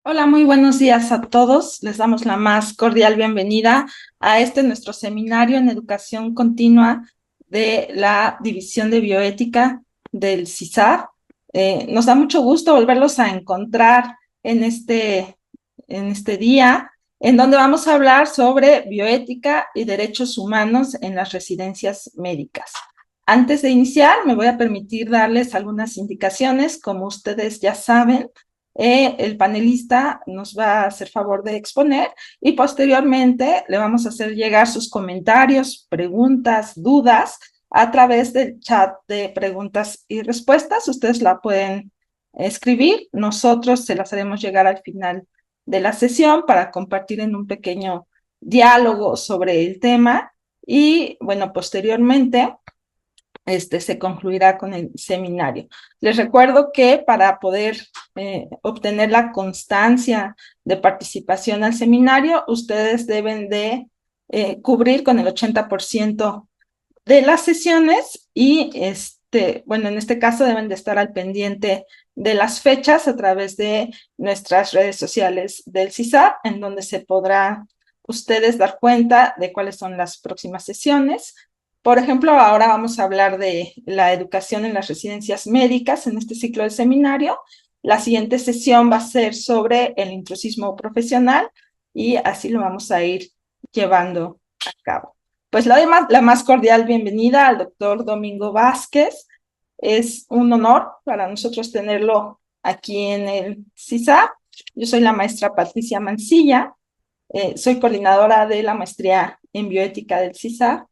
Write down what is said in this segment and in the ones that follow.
Hola, muy buenos días a todos. Les damos la más cordial bienvenida a nuestro seminario en educación continua de la División de Bioética del CISAR. Nos da mucho gusto volverlos a encontrar en este día, en donde vamos a hablar sobre bioética y derechos humanos en las residencias médicas. Antes de iniciar, me voy a permitir darles algunas indicaciones. Como ustedes ya saben, el panelista nos va a hacer favor de exponer y posteriormente le vamos a hacer llegar sus comentarios, preguntas, dudas a través del chat de preguntas y respuestas. Ustedes la pueden escribir, nosotros se las haremos llegar al final de la sesión para compartir en un pequeño diálogo sobre el tema y bueno, posteriormente se concluirá con el seminario. Les recuerdo que para poder obtener la constancia de participación al seminario, ustedes deben de cubrir con el 80% de las sesiones y bueno, en este caso deben de estar al pendiente de las fechas a través de nuestras redes sociales del CISAR, en donde se podrá ustedes dar cuenta de cuáles son las próximas sesiones. Por ejemplo, ahora vamos a hablar de la educación en las residencias médicas en este ciclo de seminario. La siguiente sesión va a ser sobre el intrusismo profesional y así lo vamos a ir llevando a cabo. Pues la más cordial bienvenida al doctor Domingo Vázquez. Es un honor para nosotros tenerlo aquí en el CISA. Yo soy la maestra Patricia Mancilla, soy coordinadora de la maestría en bioética del CISA.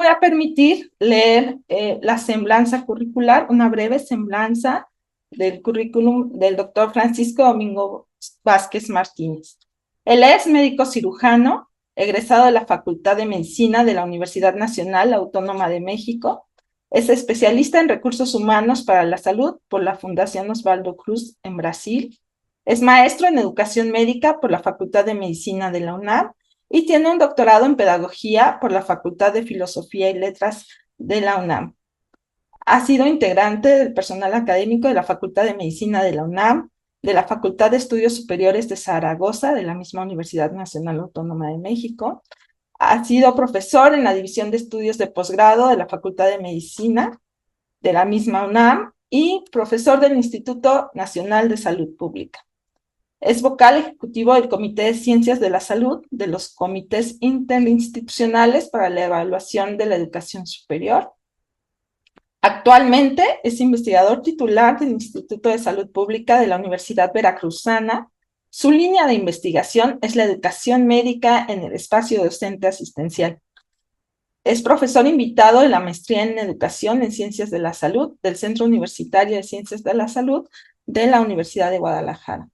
Voy a permitir leer la semblanza curricular, una breve semblanza del currículum del doctor Francisco Domingo Vázquez Martínez. Él es médico cirujano, egresado de la Facultad de Medicina de la Universidad Nacional Autónoma de México. Es especialista en recursos humanos para la salud por la Fundación Osvaldo Cruz en Brasil. Es maestro en educación médica por la Facultad de Medicina de la UNAM y tiene un doctorado en pedagogía por la Facultad de Filosofía y Letras de la UNAM. Ha sido integrante del personal académico de la Facultad de Medicina de la UNAM, de la Facultad de Estudios Superiores de Zaragoza, de la misma Universidad Nacional Autónoma de México. Ha sido profesor en la División de Estudios de Posgrado de la Facultad de Medicina de la misma UNAM y profesor del Instituto Nacional de Salud Pública. Es vocal ejecutivo del Comité de Ciencias de la Salud, de los comités interinstitucionales para la evaluación de la educación superior. Actualmente es investigador titular del Instituto de Salud Pública de la Universidad Veracruzana. Su línea de investigación es la educación médica en el espacio docente asistencial. Es profesor invitado de la maestría en Educación en Ciencias de la Salud del Centro Universitario de Ciencias de la Salud de la Universidad de Guadalajara.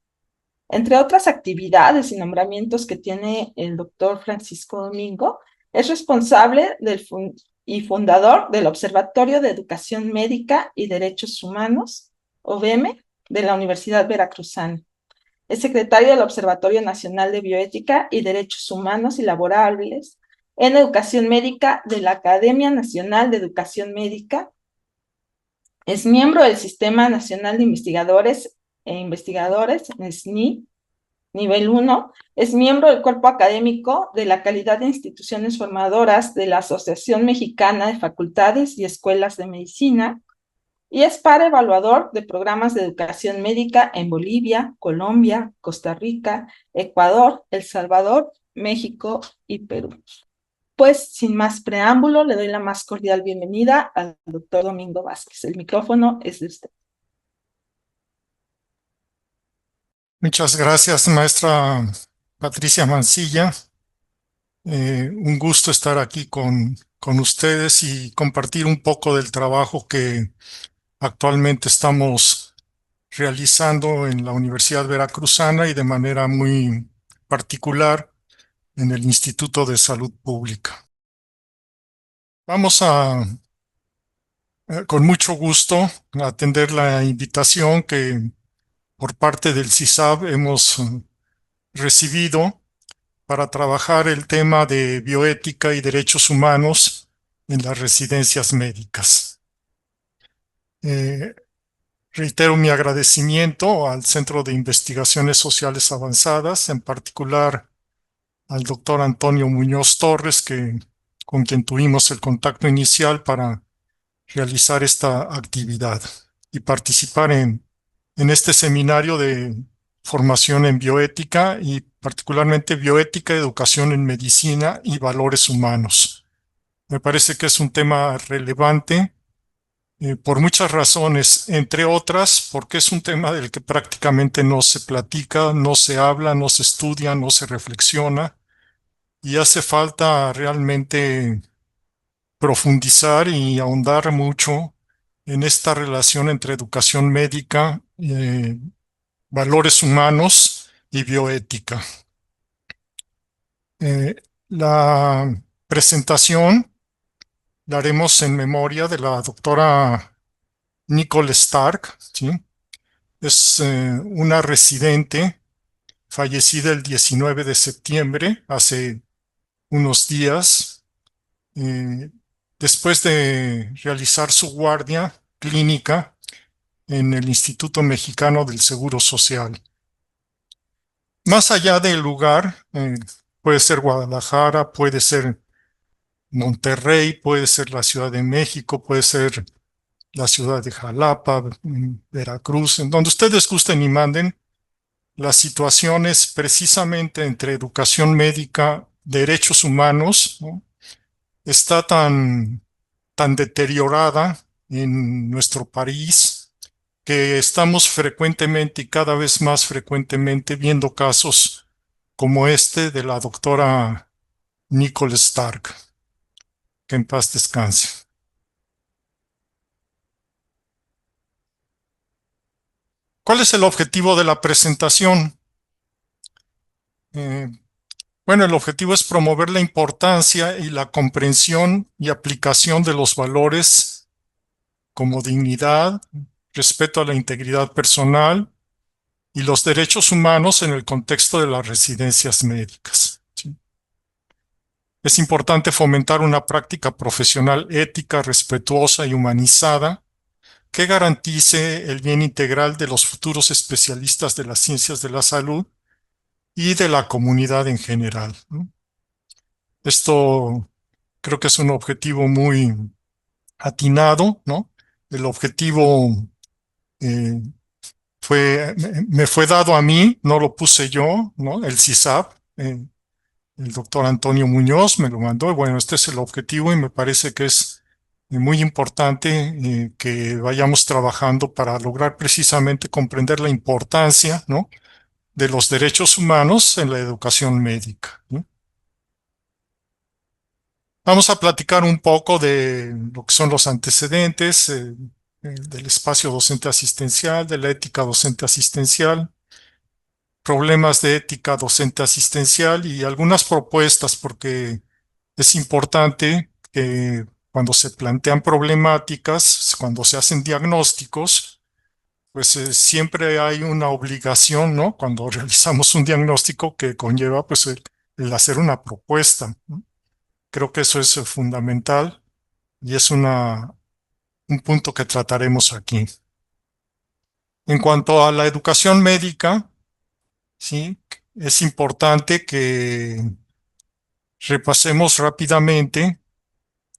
Entre otras actividades y nombramientos que tiene el doctor Francisco Domingo, es responsable y fundador del Observatorio de Educación Médica y Derechos Humanos, OVM, de la Universidad Veracruzana. Es secretario del Observatorio Nacional de Bioética y Derechos Humanos y Laborables en Educación Médica de la Academia Nacional de Educación Médica. Es miembro del Sistema Nacional de Investigadores SNI, Nivel 1, es miembro del cuerpo académico de la calidad de instituciones formadoras de la Asociación Mexicana de Facultades y Escuelas de Medicina y es par evaluador de programas de educación médica en Bolivia, Colombia, Costa Rica, Ecuador, El Salvador, México y Perú. Pues sin más preámbulo, le doy la más cordial bienvenida al doctor Domingo Vázquez. El micrófono es de usted. Muchas gracias, maestra Patricia Mancilla. Un gusto estar aquí con ustedes y compartir un poco del trabajo que actualmente estamos realizando en la Universidad Veracruzana y de manera muy particular en el Instituto de Salud Pública. Vamos con mucho gusto, a atender la invitación que por parte del CISAB hemos recibido para trabajar el tema de bioética y derechos humanos en las residencias médicas. Reitero mi agradecimiento al Centro de Investigaciones Sociales Avanzadas, en particular al doctor Antonio Muñoz Torres, con quien tuvimos el contacto inicial para realizar esta actividad y participar en este seminario de formación en bioética y particularmente bioética, educación en medicina y valores humanos. Me parece que es un tema relevante por muchas razones, entre otras, porque es un tema del que prácticamente no se platica, no se habla, no se estudia, no se reflexiona y hace falta realmente profundizar y ahondar mucho en esta relación entre educación médica, valores humanos y bioética. La presentación la haremos en memoria de la doctora Nicole Stark, ¿sí? Es una residente fallecida el 19 de septiembre, hace unos días, eh, después de realizar su guardia clínica en el Instituto Mexicano del Seguro Social. Más allá del lugar, puede ser Guadalajara, puede ser Monterrey, puede ser la Ciudad de México, puede ser la ciudad de Jalapa, Veracruz, en donde ustedes gusten y manden. Las situaciones precisamente entre educación médica, derechos humanos, ¿no? Está tan deteriorada en nuestro país que estamos frecuentemente y cada vez más frecuentemente viendo casos como este de la doctora Nicole Stark. Que en paz descanse. ¿Cuál es el objetivo de la presentación? Eh, bueno, el objetivo es promover la importancia y la comprensión y aplicación de los valores como dignidad, respeto a la integridad personal y los derechos humanos en el contexto de las residencias médicas. ¿Sí? Es importante fomentar una práctica profesional ética, respetuosa y humanizada que garantice el bien integral de los futuros especialistas de las ciencias de la salud y de la comunidad en general, ¿no? Esto creo que es un objetivo muy atinado, ¿no? El objetivo eh, me fue dado a mí, no lo puse yo, ¿no? El CISAP, el doctor Antonio Muñoz me lo mandó. Bueno, este es el objetivo y me parece que es muy importante que vayamos trabajando para lograr precisamente comprender la importancia, ¿no? De los derechos humanos en la educación médica, ¿no? Vamos a platicar un poco de lo que son los antecedentes del espacio docente asistencial, de la ética docente asistencial, problemas de ética docente asistencial y algunas propuestas, porque es importante que cuando se plantean problemáticas, cuando se hacen diagnósticos, pues siempre hay una obligación, ¿no? Cuando realizamos un diagnóstico que conlleva pues el hacer una propuesta, ¿no? Creo que eso es fundamental y es un punto que trataremos aquí. En cuanto a la educación médica, sí, es importante que repasemos rápidamente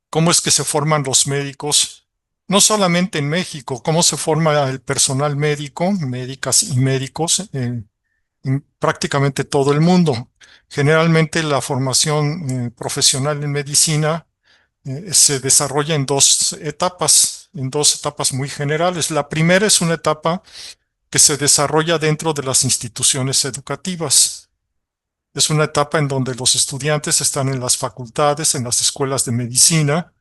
cómo es que se forman los médicos, no solamente en México, cómo se forma el personal médico, médicas y médicos en prácticamente todo el mundo. Generalmente la formación profesional en medicina se desarrolla en dos etapas muy generales. La primera es una etapa que se desarrolla dentro de las instituciones educativas. Es una etapa en donde los estudiantes están en las facultades, en las escuelas de medicina,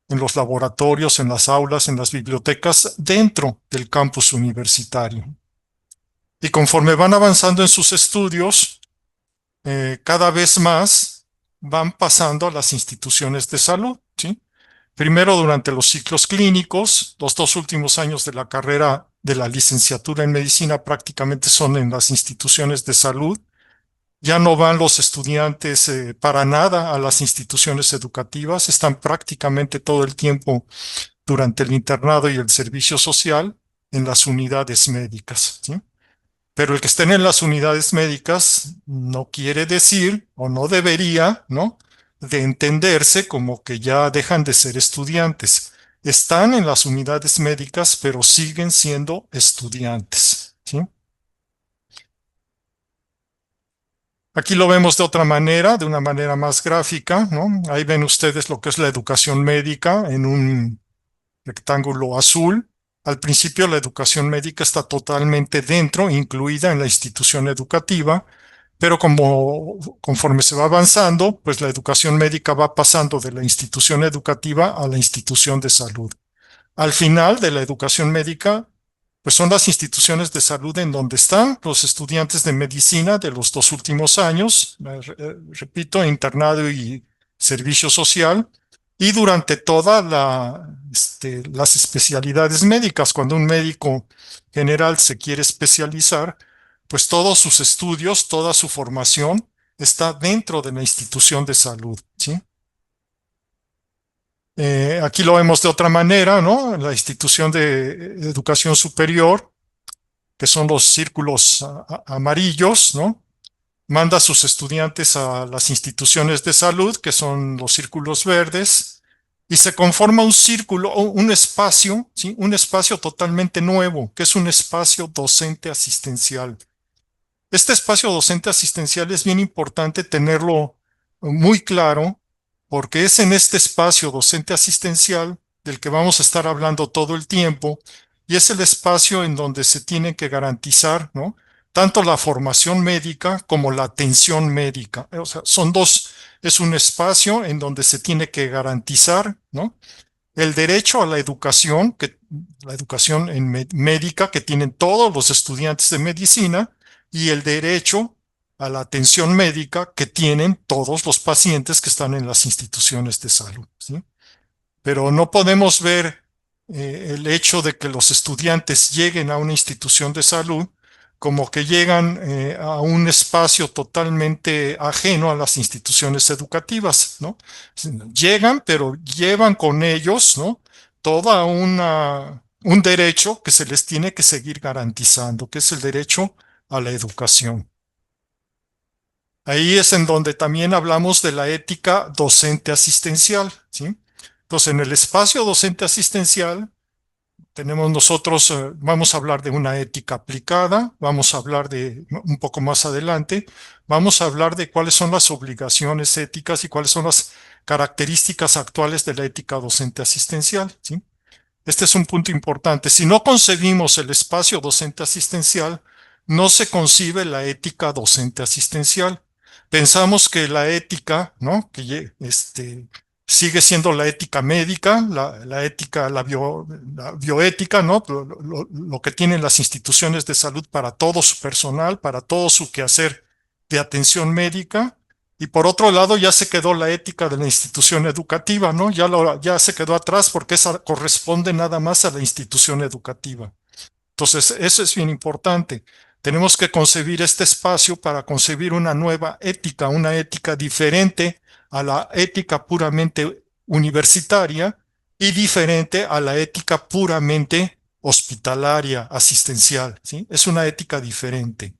en los laboratorios, en las aulas, en las bibliotecas, dentro del campus universitario. Y conforme van avanzando en sus estudios, cada vez más van pasando a las instituciones de salud, ¿sí? Primero durante los ciclos clínicos, los 2 últimos años de la carrera de la licenciatura en medicina prácticamente son en las instituciones de salud. Ya no van los estudiantes para nada a las instituciones educativas, están prácticamente todo el tiempo durante el internado y el servicio social. en las unidades médicas, ¿sí? Pero el que estén en las unidades médicas no quiere decir, o no debería, ¿no?, de entenderse como que ya dejan de ser estudiantes. Están en las unidades médicas, pero siguen siendo estudiantes, ¿sí? Aquí lo vemos de otra manera, de una manera más gráfica, ¿no? Ahí ven ustedes lo que es la educación médica en un rectángulo azul. Al principio la educación médica está totalmente dentro, incluida en la institución educativa, pero conforme se va avanzando, pues la educación médica va pasando de la institución educativa a la institución de salud. Al final de la educación médica, pues son las instituciones de salud en donde están los estudiantes de medicina de los 2 últimos años, repito, internado y servicio social, y durante todas las especialidades médicas. Cuando un médico general se quiere especializar, pues todos sus estudios, toda su formación está dentro de la institución de salud, ¿sí? Aquí lo vemos de otra manera, ¿no? La institución de educación superior, que son los círculos amarillos, ¿no?, manda a sus estudiantes a las instituciones de salud, que son los círculos verdes, y se conforma un círculo, un espacio, ¿sí?, un espacio totalmente nuevo, que es un espacio docente asistencial. Este espacio docente asistencial es bien importante tenerlo muy claro, porque es en este espacio docente asistencial del que vamos a estar hablando todo el tiempo, y es el espacio en donde se tiene que garantizar, ¿no?, tanto la formación médica como la atención médica. O sea, son dos, es un espacio en donde se tiene que garantizar, ¿no?, el derecho a la educación médica que tienen todos los estudiantes de medicina, y el derecho a la atención médica que tienen todos los pacientes que están en las instituciones de salud, ¿sí? Pero no podemos ver el hecho de que los estudiantes lleguen a una institución de salud como que llegan a un espacio totalmente ajeno a las instituciones educativas, ¿no? Llegan, pero llevan con ellos, ¿no?, toda un derecho que se les tiene que seguir garantizando, que es el derecho a la educación. Ahí es en donde también hablamos de la ética docente asistencial, ¿sí? Entonces, en el espacio docente asistencial tenemos nosotros, vamos a hablar de una ética aplicada, vamos a hablar de, un poco más adelante, vamos a hablar de cuáles son las obligaciones éticas y cuáles son las características actuales de la ética docente asistencial, ¿sí? Este es un punto importante. Si no concebimos el espacio docente asistencial, no se concibe la ética docente asistencial. Pensamos que la ética, ¿no?, que sigue siendo la ética médica, la ética, la bioética, ¿no?, lo que tienen las instituciones de salud para todo su personal, para todo su quehacer de atención médica. Y por otro lado, ya se quedó la ética de la institución educativa, ¿no? Ya se quedó atrás, porque esa corresponde nada más a la institución educativa. Entonces, eso es bien importante. Tenemos que concebir este espacio para concebir una nueva ética, una ética diferente a la ética puramente universitaria y diferente a la ética puramente hospitalaria, asistencial, ¿sí? Es una ética diferente.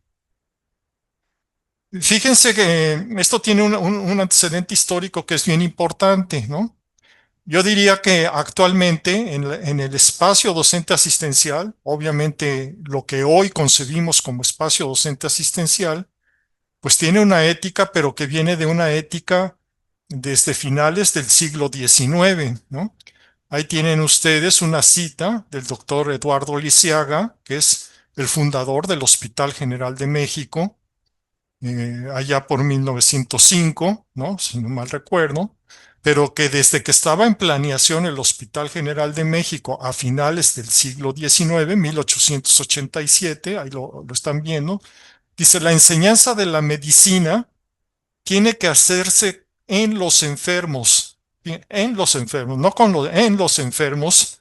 Fíjense que esto tiene un antecedente histórico que es bien importante, ¿no? Yo diría que actualmente en el espacio docente asistencial, obviamente lo que hoy concebimos como espacio docente asistencial, pues tiene una ética, pero que viene de una ética desde finales del siglo XIX, ¿no? Ahí tienen ustedes una cita del doctor Eduardo Lisiaga, que es el fundador del Hospital General de México, allá por 1905, ¿no?, si no mal recuerdo, pero que desde que estaba en planeación el Hospital General de México a finales del siglo XIX, 1887, ahí lo están viendo, dice: la enseñanza de la medicina tiene que hacerse en los enfermos, en los enfermos, no en los enfermos,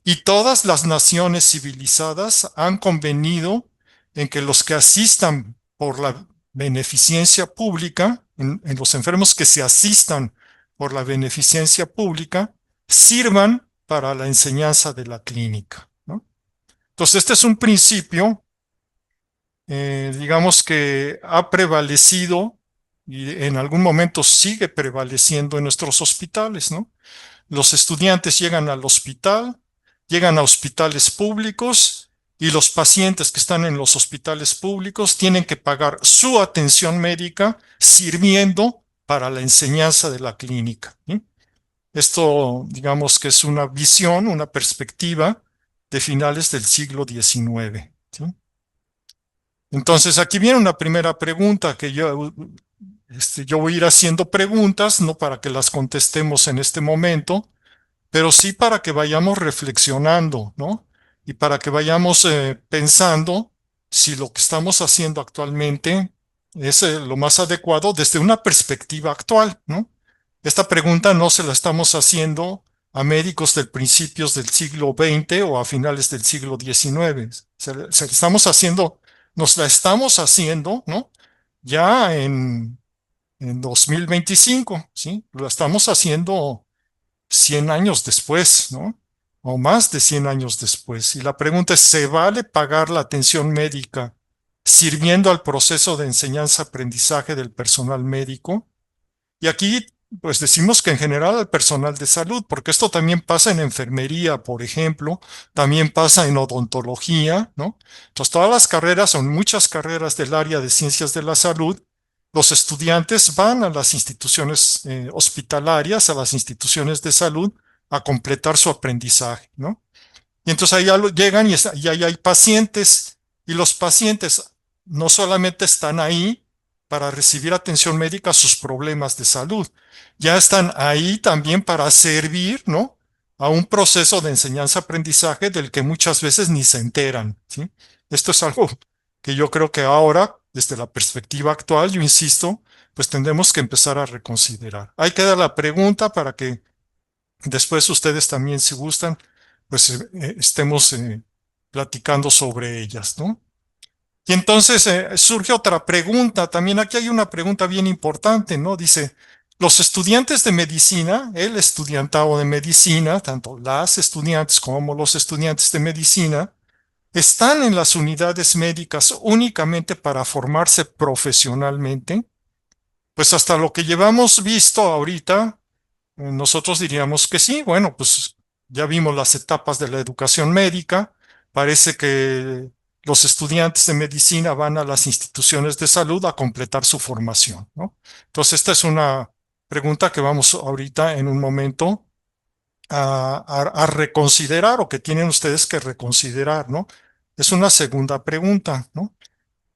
y todas las naciones civilizadas han convenido en que los que asistan por la beneficencia pública, en los enfermos que se asistan por la beneficencia pública, sirvan para la enseñanza de la clínica, ¿no? Entonces, este es un principio, digamos que ha prevalecido y en algún momento sigue prevaleciendo en nuestros hospitales, ¿no? Los estudiantes llegan al hospital, llegan a hospitales públicos y los pacientes que están en los hospitales públicos tienen que pagar su atención médica sirviendo para la enseñanza de la clínica, ¿sí? Esto, digamos que es una visión, una perspectiva de finales del siglo XIX, ¿sí? Entonces, aquí viene una primera pregunta que yo voy a ir haciendo preguntas, no para que las contestemos en este momento, pero sí para que vayamos reflexionando, ¿no? Y para que vayamos pensando si lo que estamos haciendo actualmente es lo más adecuado desde una perspectiva actual, ¿no? Esta pregunta no se la estamos haciendo a médicos del principios del siglo XX o a finales del siglo XIX. Se la estamos haciendo, nos la estamos haciendo, ¿no? Ya en 2025, ¿sí? Lo estamos haciendo 100 años después, ¿no? O más de 100 años después. Y la pregunta es, ¿se vale pagar la atención médica sirviendo al proceso de enseñanza-aprendizaje del personal médico? Y aquí, pues decimos que en general al personal de salud, porque esto también pasa en enfermería, por ejemplo, también pasa en odontología, ¿no? Entonces, todas las carreras, son muchas carreras del área de ciencias de la salud, los estudiantes van a las instituciones hospitalarias, a las instituciones de salud, a completar su aprendizaje, ¿no? Y entonces ahí llegan y ahí hay pacientes, y los pacientes no solamente están ahí para recibir atención médica a sus problemas de salud, ya están ahí también para servir, ¿no? A un proceso de enseñanza-aprendizaje del que muchas veces ni se enteran, ¿sí? Esto es algo que yo creo que ahora, desde la perspectiva actual, yo insisto, pues tendremos que empezar a reconsiderar. Ahí queda la pregunta para que después ustedes también, si gustan, pues estemos platicando sobre ellas, ¿no? Y entonces surge otra pregunta, también aquí hay una pregunta bien importante, ¿no? Dice, los estudiantes de medicina, el estudiantado de medicina, tanto las estudiantes como los estudiantes de medicina, están en las unidades médicas únicamente para formarse profesionalmente. Pues hasta lo que llevamos visto ahorita, nosotros diríamos que sí. Bueno, pues ya vimos las etapas de la educación médica. Parece que los estudiantes de medicina van a las instituciones de salud a completar su formación, ¿no? Entonces, esta es una pregunta que vamos ahorita en un momento a reconsiderar, o que tienen ustedes que reconsiderar, ¿no? Es una segunda pregunta, ¿no?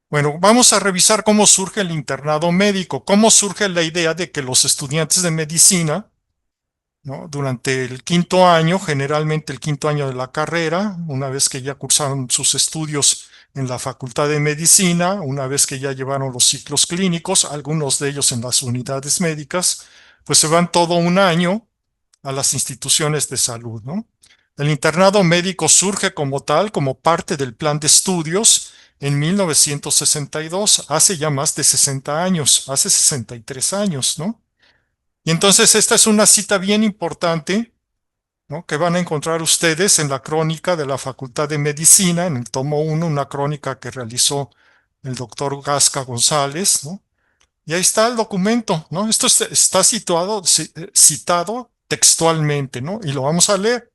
Bueno, vamos a revisar cómo surge el internado médico, cómo surge la idea de que los estudiantes de medicina, ¿no? Durante el quinto año, generalmente el quinto año de la carrera, una vez que ya cursaron sus estudios en la Facultad de Medicina, una vez que ya llevaron los ciclos clínicos, algunos de ellos en las unidades médicas, pues se van todo un año a las instituciones de salud, ¿no? El internado médico surge como tal, como parte del plan de estudios en 1962, hace ya más de 60 años, hace 63 años, ¿no? Y entonces esta es una cita bien importante, ¿no? Que van a encontrar ustedes en la crónica de la Facultad de Medicina, en el tomo 1, una crónica que realizó el doctor Gasca González, ¿no? Y ahí está el documento, ¿no? Esto está citado textualmente, ¿no? Y lo vamos a leer.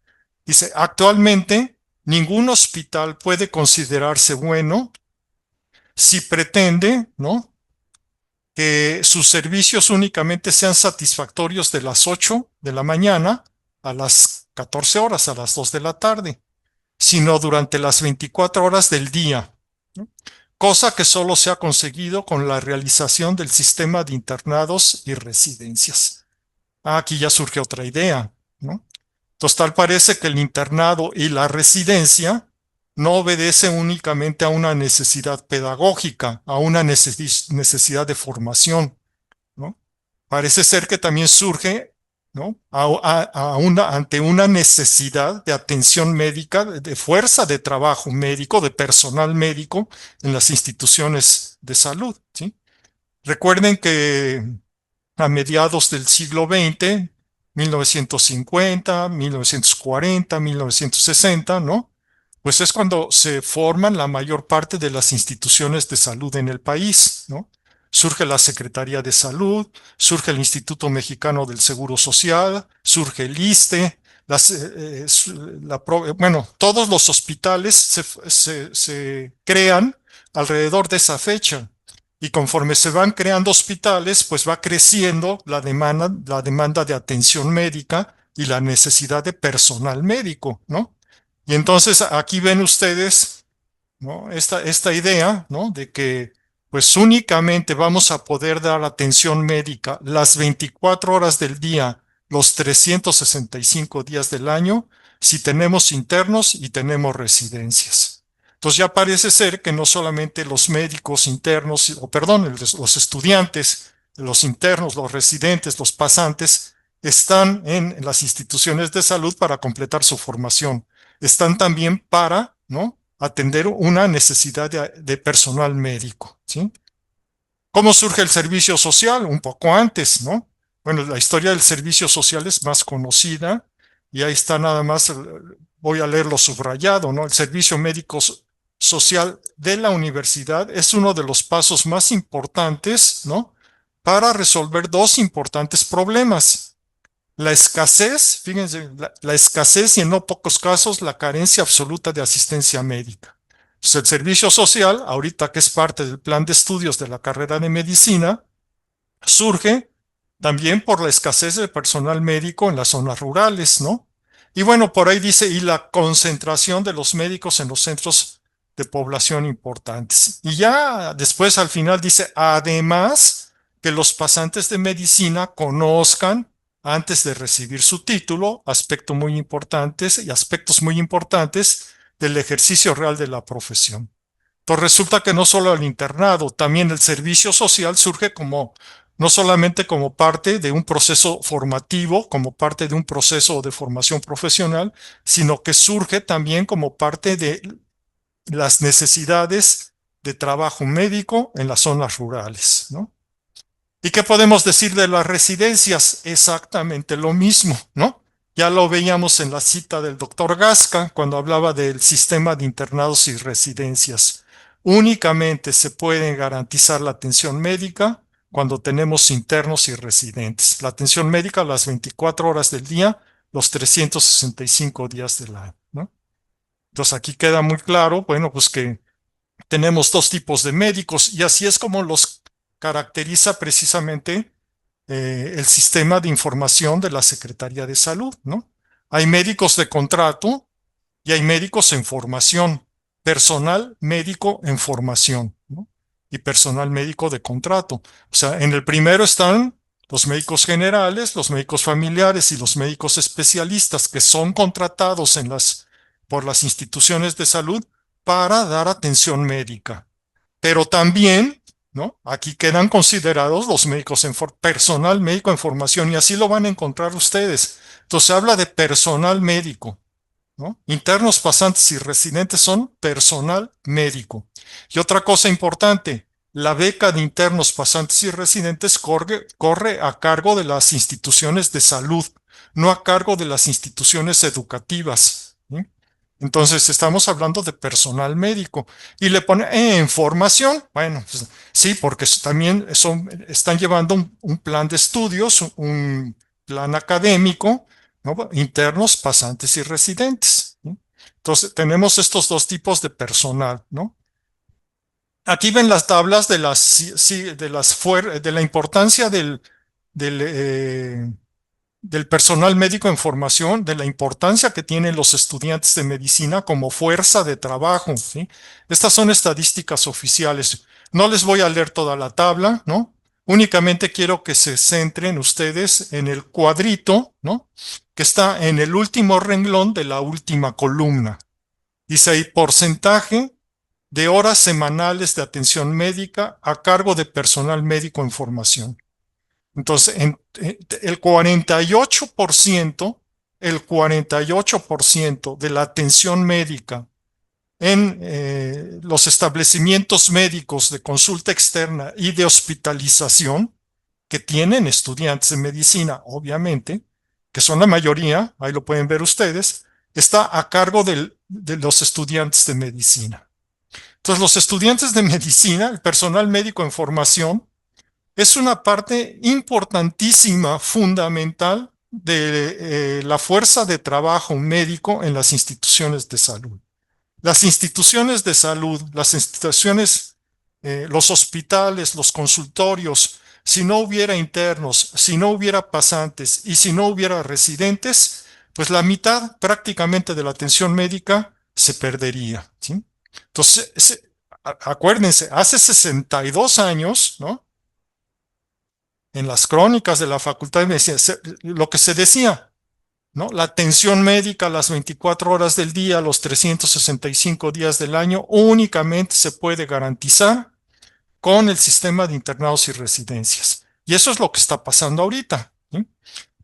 Dice, actualmente ningún hospital puede considerarse bueno si pretende, ¿no? Que sus servicios únicamente sean satisfactorios de las 8 de la mañana a las 14 horas, a las 2 de la tarde, sino durante las 24 horas del día, ¿no? Cosa que solo se ha conseguido con la realización del sistema de internados y residencias. Aquí ya surge otra idea, ¿no? Entonces, tal parece que el internado y la residencia no obedecen únicamente a una necesidad pedagógica, a una necesidad de formación, ¿no? Parece ser que también surge, ¿no? Ante una necesidad de atención médica, de fuerza de trabajo médico, de personal médico en las instituciones de salud, ¿sí? Recuerden que a mediados del siglo XX, 1950, 1940, 1960, ¿no? pues es cuando se forman la mayor parte de las instituciones de salud en el país, ¿no? Surge la Secretaría de Salud, surge el Instituto Mexicano del Seguro Social, surge el ISSSTE, bueno, todos los hospitales se crean alrededor de esa fecha. Y conforme se van creando hospitales, pues va creciendo la demanda de atención médica y la necesidad de personal médico, ¿no? Y entonces aquí ven ustedes, ¿no? Esta idea, ¿no? De que pues únicamente vamos a poder dar atención médica las 24 horas del día, los 365 días del año, si tenemos internos y tenemos residencias. Entonces ya parece ser que no solamente los médicos internos, o perdón, los estudiantes, los internos, los residentes, los pasantes, están en las instituciones de salud para completar su formación. Están también para, ¿no? Atender una necesidad de personal médico, ¿sí? ¿Cómo surge el servicio social? Un poco antes, ¿no? Bueno, la historia del servicio social es más conocida y ahí está nada más, voy a leerlo subrayado, ¿no? El servicio médico social de la universidad es uno de los pasos más importantes, ¿no? Para resolver dos importantes problemas. La escasez, fíjense, la escasez y en no pocos casos la carencia absoluta de asistencia médica. Pues el servicio social, ahorita que es parte del plan de estudios de la carrera de medicina, surge también por la escasez de personal médico en las zonas rurales, ¿no? Y bueno, por ahí dice, y la concentración de los médicos en los centros de población importantes. Y ya después al final dice, además que los pasantes de medicina conozcan antes de recibir su título aspectos muy importantes del ejercicio real de la profesión. Entonces resulta que no solo el internado, también el servicio social surge como no solamente como parte de un proceso formativo, como parte de un proceso de formación profesional, sino que surge también como parte de las necesidades de trabajo médico en las zonas rurales, ¿no? ¿Y qué podemos decir de las residencias? Exactamente lo mismo, ¿no? Ya lo veíamos en la cita del doctor Gasca cuando hablaba del sistema de internados y residencias. Únicamente se puede garantizar la atención médica cuando tenemos internos y residentes. La atención médica las 24 horas del día, los 365 días del año, ¿no? Entonces aquí queda muy claro, bueno, pues que tenemos dos tipos de médicos y así es como los caracteriza precisamente el sistema de información de la Secretaría de Salud, ¿no? Hay médicos de contrato y hay médicos en formación, personal médico en formación, ¿no? Y personal médico de contrato. O sea, en el primero están los médicos generales, los médicos familiares y los médicos especialistas que son contratados por las instituciones de salud para dar atención médica. Pero también, ¿no? Aquí quedan considerados los médicos personal médico en formación y así lo van a encontrar ustedes. Entonces se habla de personal médico, ¿no? Internos, pasantes y residentes son personal médico. Y otra cosa importante, la beca de internos, pasantes y residentes corre a cargo de las instituciones de salud, no a cargo de las instituciones educativas, ¿sí? Entonces estamos hablando de personal médico y le pone en formación. Bueno, pues, sí, porque también están llevando un plan de estudios, un plan académico, ¿no? Internos, pasantes y residentes, ¿no? Entonces tenemos estos dos tipos de personal, ¿no? Aquí ven las tablas de la importancia del del personal médico en formación, de la importancia que tienen los estudiantes de medicina como fuerza de trabajo, ¿sí? Estas son estadísticas oficiales. No les voy a leer toda la tabla, ¿no? Únicamente quiero que se centren ustedes en el cuadrito, ¿no? Que está en el último renglón de la última columna. Dice ahí porcentaje de horas semanales de atención médica a cargo de personal médico en formación. Entonces, el 48%, el 48% de la atención médica en los establecimientos médicos de consulta externa y de hospitalización que tienen estudiantes de medicina, obviamente, que son la mayoría, ahí lo pueden ver ustedes, está a cargo de los estudiantes de medicina. Entonces, los estudiantes de medicina, el personal médico en formación, es una parte importantísima, fundamental de la fuerza de trabajo médico en las instituciones de salud. Las instituciones de salud, las instituciones, los hospitales, los consultorios, si no hubiera internos, si no hubiera pasantes y si no hubiera residentes, pues la mitad prácticamente de la atención médica se perdería, ¿sí? Entonces, acuérdense, hace 62 años, ¿no? En las crónicas de la Facultad de Medicina, lo que se decía, ¿no? La atención médica a las 24 horas del día, los 365 días del año, únicamente se puede garantizar con el sistema de internados y residencias. Y eso es lo que está pasando ahorita, ¿sí?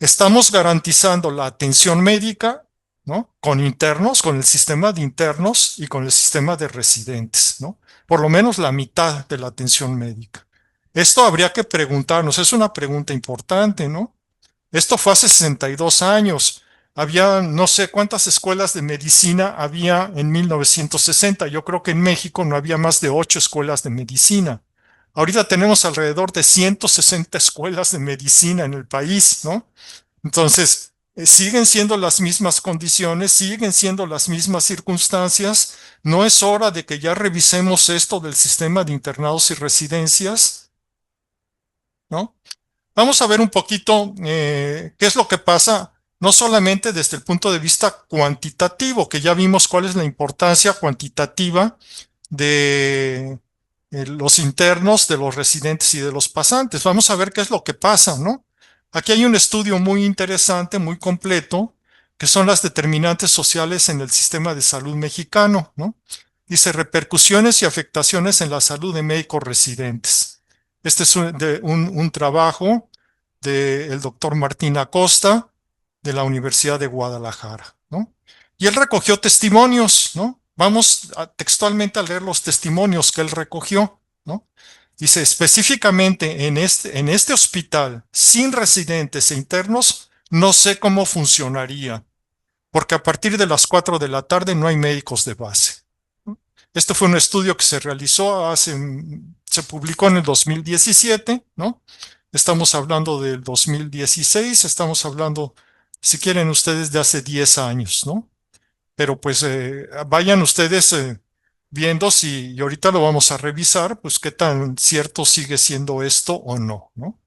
Estamos garantizando la atención médica, ¿no? Con internos, con el sistema de internos y con el sistema de residentes, ¿no? Por lo menos la mitad de la atención médica. Esto habría que preguntarnos, es una pregunta importante, ¿no? Esto fue hace 62 años. Había no sé cuántas escuelas de medicina había en 1960. Yo creo que en México no había más de 8 escuelas de medicina. Ahorita tenemos alrededor de 160 escuelas de medicina en el país, ¿no? Entonces, siguen siendo las mismas condiciones, siguen siendo las mismas circunstancias. ¿No es hora de que ya revisemos esto del sistema de internados y residencias? ¿No? Vamos a ver un poquito qué es lo que pasa, no solamente desde el punto de vista cuantitativo, que ya vimos cuál es la importancia cuantitativa de los internos, de los residentes y de los pasantes. Vamos a ver qué es lo que pasa, ¿no? Aquí hay un estudio muy interesante, muy completo, que son las determinantes sociales en el sistema de salud mexicano, ¿no? Dice repercusiones y afectaciones en la salud de médicos residentes. Este es un trabajo del doctor Martín Acosta de la Universidad de Guadalajara, ¿no? Y él recogió testimonios, ¿no? Vamos textualmente a leer los testimonios que él recogió, ¿no? Dice, específicamente en este hospital, sin residentes e internos, no sé cómo funcionaría, porque a partir de las 4 de la tarde no hay médicos de base. Este fue un estudio que se realizó se publicó en el 2017, ¿no? Estamos hablando del 2016, estamos hablando, si quieren ustedes, de hace 10 años, ¿no? Pero pues vayan ustedes viendo si, y ahorita lo vamos a revisar, pues qué tan cierto sigue siendo esto o no, ¿no?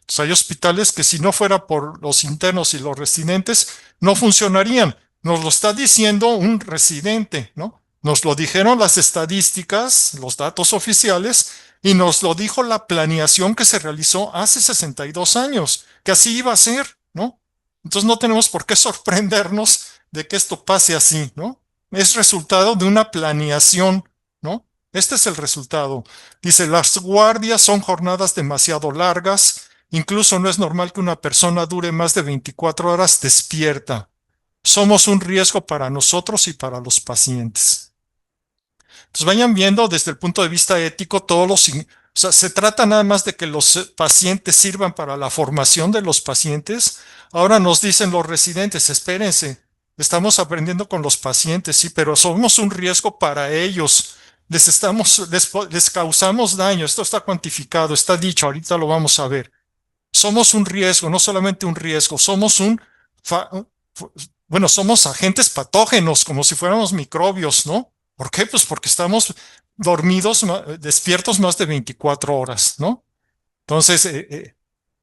Entonces, hay hospitales que si no fuera por los internos y los residentes, no funcionarían. Nos lo está diciendo un residente, ¿no? Nos lo dijeron las estadísticas, los datos oficiales, y nos lo dijo la planeación que se realizó hace 62 años, que así iba a ser, ¿no? Entonces no tenemos por qué sorprendernos de que esto pase así, ¿no? Es resultado de una planeación, ¿no? Este es el resultado. Dice, las guardias son jornadas demasiado largas. Incluso no es normal que una persona dure más de 24 horas despierta. Somos un riesgo para nosotros y para los pacientes. Entonces vayan viendo desde el punto de vista ético todos los... O sea, se trata nada más de que los pacientes sirvan para la formación de los pacientes. Ahora nos dicen los residentes, espérense, estamos aprendiendo con los pacientes, sí, pero somos un riesgo para ellos. Les causamos daño, esto está cuantificado, está dicho, ahorita lo vamos a ver. Somos un riesgo, no solamente un riesgo, somos agentes patógenos, como si fuéramos microbios, ¿no? ¿Por qué? Pues porque estamos dormidos, despiertos más de 24 horas, ¿no? Entonces,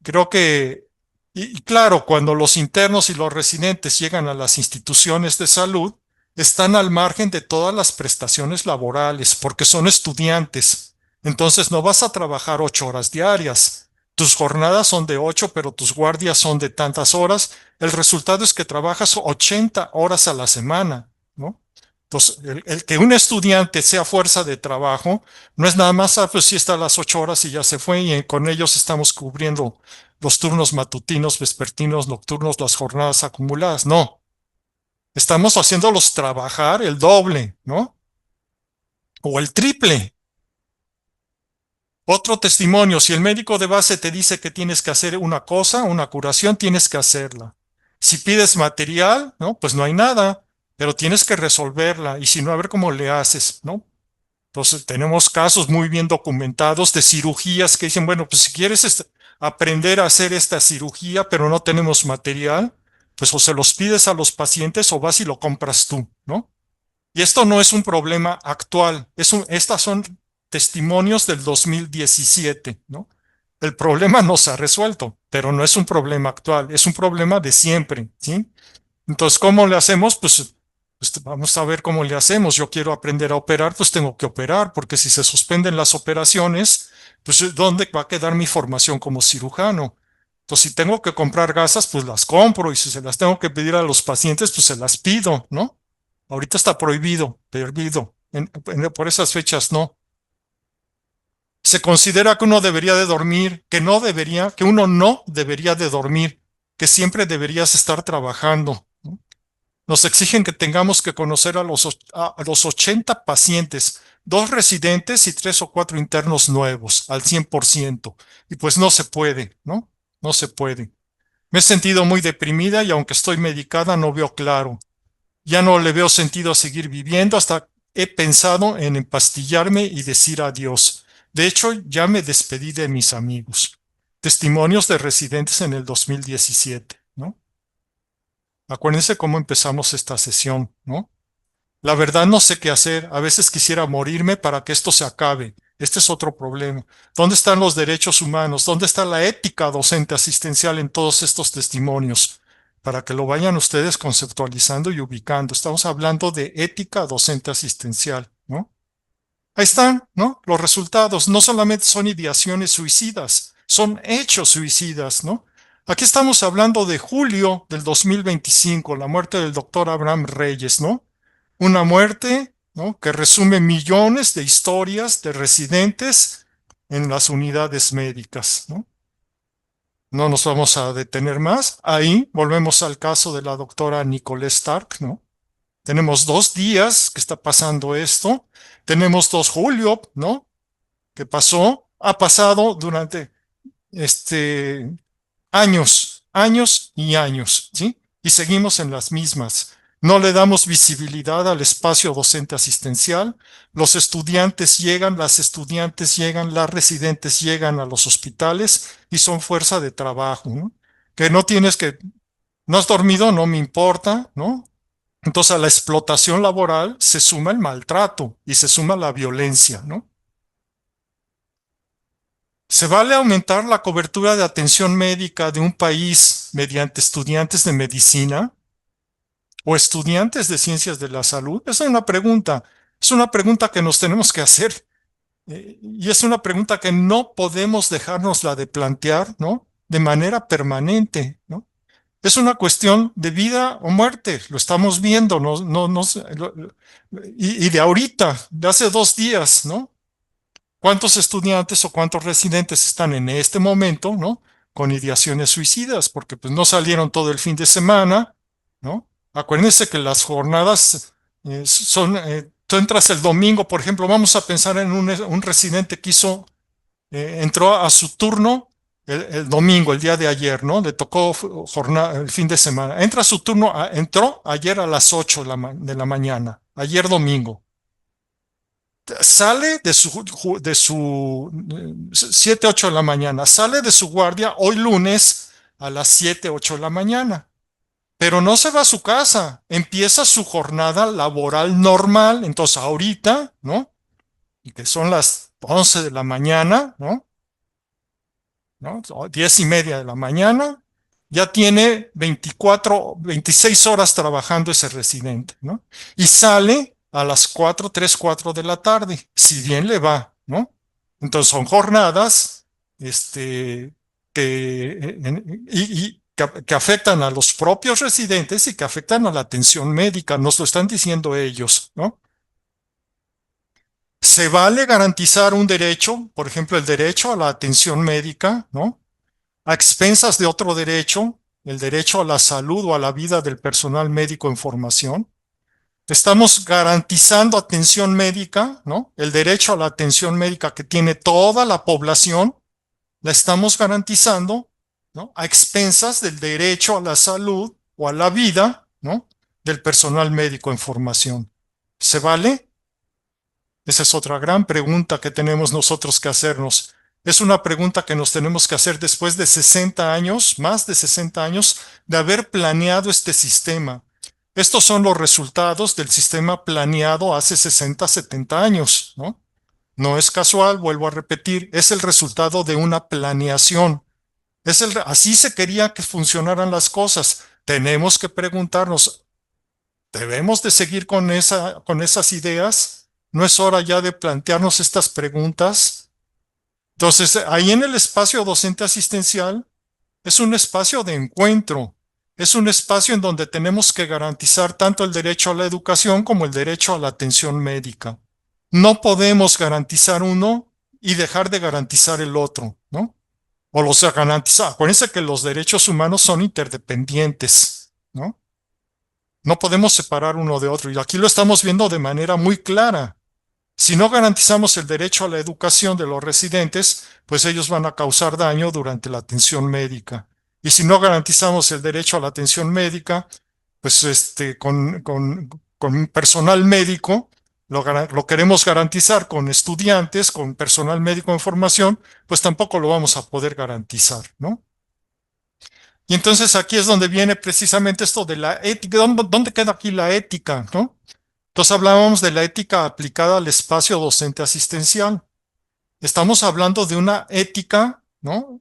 creo que, y claro, cuando los internos y los residentes llegan a las instituciones de salud, están al margen de todas las prestaciones laborales, porque son estudiantes. Entonces, no vas a trabajar 8 horas diarias. Tus jornadas son de 8, pero tus guardias son de tantas horas. El resultado es que trabajas 80 horas a la semana, ¿no? Entonces, el que un estudiante sea fuerza de trabajo no es nada más, pues sí está a las 8 horas y ya se fue, y con ellos estamos cubriendo los turnos matutinos, vespertinos, nocturnos, las jornadas acumuladas. No, estamos haciéndolos trabajar el doble, ¿no? O el triple. Otro testimonio, si el médico de base te dice que tienes que hacer una cosa, una curación, tienes que hacerla. Si pides material, ¿no? Pues no hay nada. pero tienes que resolverla y si no, a ver cómo le haces, ¿no? Entonces, tenemos casos muy bien documentados de cirugías que dicen, bueno, pues si quieres aprender a hacer esta cirugía, pero no tenemos material, pues o se los pides a los pacientes o vas y lo compras tú, ¿no? Y esto no es un problema actual, estas son testimonios del 2017, ¿no? El problema no se ha resuelto, pero no es un problema actual, es un problema de siempre, ¿sí? Entonces, ¿cómo le hacemos? Pues vamos a ver cómo le hacemos. Yo quiero aprender a operar, pues tengo que operar, porque si se suspenden las operaciones, pues ¿dónde va a quedar mi formación como cirujano? Entonces, si tengo que comprar gasas, pues las compro, y si se las tengo que pedir a los pacientes, pues se las pido, ¿no? Ahorita está prohibido. Por esas fechas no. Se considera que uno debería de dormir, que uno no debería de dormir, que siempre deberías estar trabajando, ¿no? Nos exigen que tengamos que conocer a los 80 pacientes, 2 residentes y 3 o 4 internos nuevos al 100%. Y pues no se puede, ¿no? No se puede. Me he sentido muy deprimida y aunque estoy medicada no veo claro. Ya no le veo sentido a seguir viviendo, hasta he pensado en empastillarme y decir adiós. De hecho, ya me despedí de mis amigos. Testimonios de residentes en el 2017, ¿no? Acuérdense cómo empezamos esta sesión, ¿no? La verdad no sé qué hacer. A veces quisiera morirme para que esto se acabe. Este es otro problema. ¿Dónde están los derechos humanos? ¿Dónde está la ética docente asistencial en todos estos testimonios? Para que lo vayan ustedes conceptualizando y ubicando. Estamos hablando de ética docente asistencial, ¿no? Ahí están, ¿no? Los resultados no solamente son ideaciones suicidas, son hechos suicidas, ¿no? Aquí estamos hablando de julio del 2025, la muerte del doctor Abraham Reyes, ¿no? Una muerte, ¿no?, que resume millones de historias de residentes en las unidades médicas, ¿no? No nos vamos a detener más. Ahí volvemos al caso de la doctora Nicole Stark, ¿no? Tenemos 2 días que está pasando esto. Tenemos 2 julio, ¿no? Que ha pasado durante años y años, ¿sí? Y seguimos en las mismas. No le damos visibilidad al espacio docente asistencial. Los estudiantes llegan, las estudiantes llegan, las residentes llegan a los hospitales y son fuerza de trabajo, ¿no? No has dormido, no me importa, ¿no? Entonces a la explotación laboral se suma el maltrato y se suma la violencia, ¿no? ¿Se vale aumentar la cobertura de atención médica de un país mediante estudiantes de medicina o estudiantes de ciencias de la salud? Esa es una pregunta que nos tenemos que hacer, y es una pregunta que no podemos dejárnosla de plantear, ¿no?, de manera permanente, ¿no? Es una cuestión de vida o muerte, lo estamos viendo, y de ahorita, de hace 2 días, ¿no? ¿Cuántos estudiantes o cuántos residentes están en este momento, ¿no?, con ideaciones suicidas? Porque pues no salieron todo el fin de semana, ¿no? Acuérdense que las jornadas tú entras el domingo, por ejemplo, vamos a pensar en un residente que entró a su turno el domingo, el día de ayer, ¿no? Le tocó jornada, el fin de semana. Entra a su turno, entró ayer a las 8 de la mañana, ayer domingo. Sale de su 7, 8 de la mañana, sale de su guardia hoy lunes a las 7, 8 de la mañana, pero no se va a su casa, empieza su jornada laboral normal. Entonces ahorita, ¿no?, y que son las 11 de la mañana, ¿no? 10:30 de la mañana, ya tiene 26 horas trabajando ese residente, ¿no? Y sale a las 4, 3, 4 de la tarde, si bien le va, ¿no? Entonces son jornadas que afectan a los propios residentes y que afectan a la atención médica, nos lo están diciendo ellos, ¿no? Se vale garantizar un derecho, por ejemplo, el derecho a la atención médica, ¿no?, a expensas de otro derecho, el derecho a la salud o a la vida del personal médico en formación. Estamos garantizando atención médica, ¿no? El derecho a la atención médica que tiene toda la población, la estamos garantizando, ¿no?, a expensas del derecho a la salud o a la vida, ¿no?, del personal médico en formación. ¿Se vale? Esa es otra gran pregunta que tenemos nosotros que hacernos. Es una pregunta que nos tenemos que hacer después de 60 años, más de 60 años, de haber planeado este sistema. Estos son los resultados del sistema planeado hace 60, 70 años, ¿no? No es casual, vuelvo a repetir, es el resultado de una planeación. Así se quería que funcionaran las cosas. Tenemos que preguntarnos, ¿debemos de seguir con esas ideas? ¿No es hora ya de plantearnos estas preguntas? Entonces, ahí en el espacio docente asistencial es un espacio de encuentro, es un espacio en donde tenemos que garantizar tanto el derecho a la educación como el derecho a la atención médica. No podemos garantizar uno y dejar de garantizar el otro, ¿no? O los garantizar. Acuérdense que los derechos humanos son interdependientes, ¿no? No podemos separar uno de otro. Y aquí lo estamos viendo de manera muy clara. Si no garantizamos el derecho a la educación de los residentes, pues ellos van a causar daño durante la atención médica. Y si no garantizamos el derecho a la atención médica, pues con personal médico, lo queremos garantizar con estudiantes, con personal médico en formación, pues tampoco lo vamos a poder garantizar, ¿no? Y entonces aquí es donde viene precisamente esto de la ética. ¿Dónde queda aquí la ética, no? Entonces hablábamos de la ética aplicada al espacio docente asistencial. Estamos hablando de una ética, ¿no?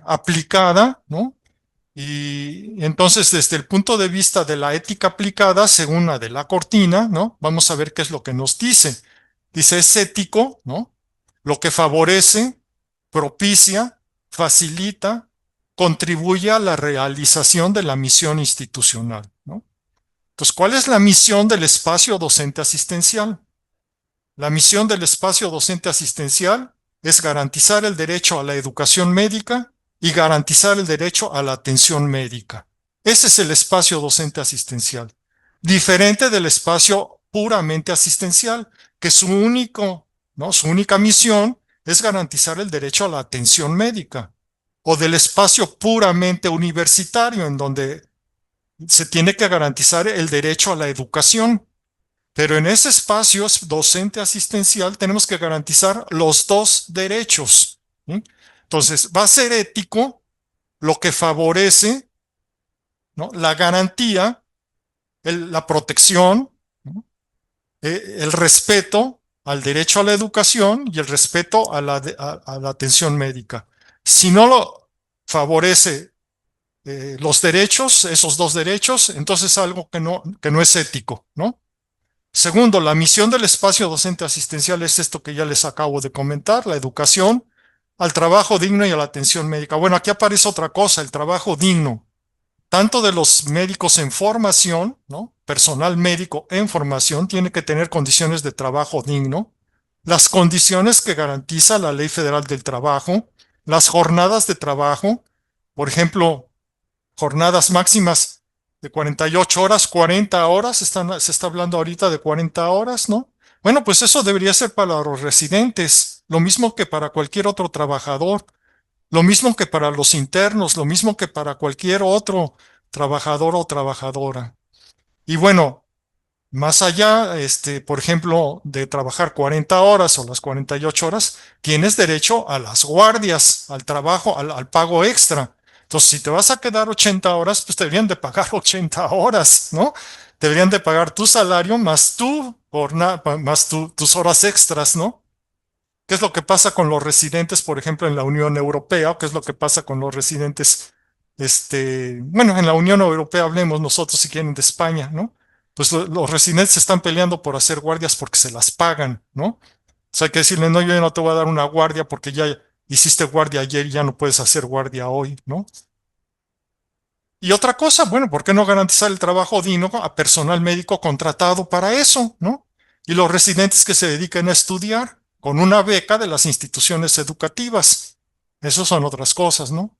Aplicada, ¿no? Y entonces, desde el punto de vista de la ética aplicada, según la de la cortina, ¿no? Vamos a ver qué es lo que nos dice. Dice, es ético, ¿no? Lo que favorece, propicia, facilita, contribuye a la realización de la misión institucional, ¿no? Entonces, ¿cuál es la misión del espacio docente asistencial? La misión del espacio docente asistencial es garantizar el derecho a la educación médica y garantizar el derecho a la atención médica. Ese es el espacio docente asistencial. Diferente del espacio puramente asistencial, que su única misión es garantizar el derecho a la atención médica. O del espacio puramente universitario, en donde se tiene que garantizar el derecho a la educación. Pero en ese espacio docente asistencial tenemos que garantizar los dos derechos, ¿sí? Entonces, va a ser ético lo que favorece, ¿no? La garantía, la protección, ¿no? El respeto al derecho a la educación y el respeto a la atención médica. Si no lo favorece los derechos, esos dos derechos, entonces es algo que no es ético, ¿no? Segundo, la misión del espacio docente asistencial es esto que ya les acabo de comentar, la educación, al trabajo digno y a la atención médica. Bueno, aquí aparece otra cosa, el trabajo digno, tanto de los médicos en formación, ¿no? Personal médico en formación tiene que tener condiciones de trabajo digno, las condiciones que garantiza la Ley Federal del Trabajo, las jornadas de trabajo, por ejemplo, jornadas máximas de 48 horas, 40 horas, se está hablando ahorita de 40 horas, ¿no? Bueno, pues eso debería ser para los residentes, lo mismo que para cualquier otro trabajador, lo mismo que para los internos, lo mismo que para cualquier otro trabajador o trabajadora. Y bueno, más allá, por ejemplo, de trabajar 40 horas o las 48 horas, tienes derecho a las guardias, al trabajo, al pago extra. Entonces, si te vas a quedar 80 horas, pues te deberían de pagar 80 horas, ¿no? Deberían de pagar tu salario más tus horas extras, ¿no? ¿Qué es lo que pasa con los residentes, por ejemplo, en la Unión Europea? ¿O qué es lo que pasa con los residentes, bueno, en la Unión Europea hablemos nosotros si quieren de España, ¿no? Pues los residentes se están peleando por hacer guardias porque se las pagan, ¿no? O sea, hay que decirle, no, yo ya no te voy a dar una guardia porque ya hiciste guardia ayer y ya no puedes hacer guardia hoy, ¿no? Y otra cosa, bueno, ¿por qué no garantizar el trabajo digno a personal médico contratado para eso, ¿no? Y los residentes que se dediquen a estudiar con una beca de las instituciones educativas. Esas son otras cosas, ¿no?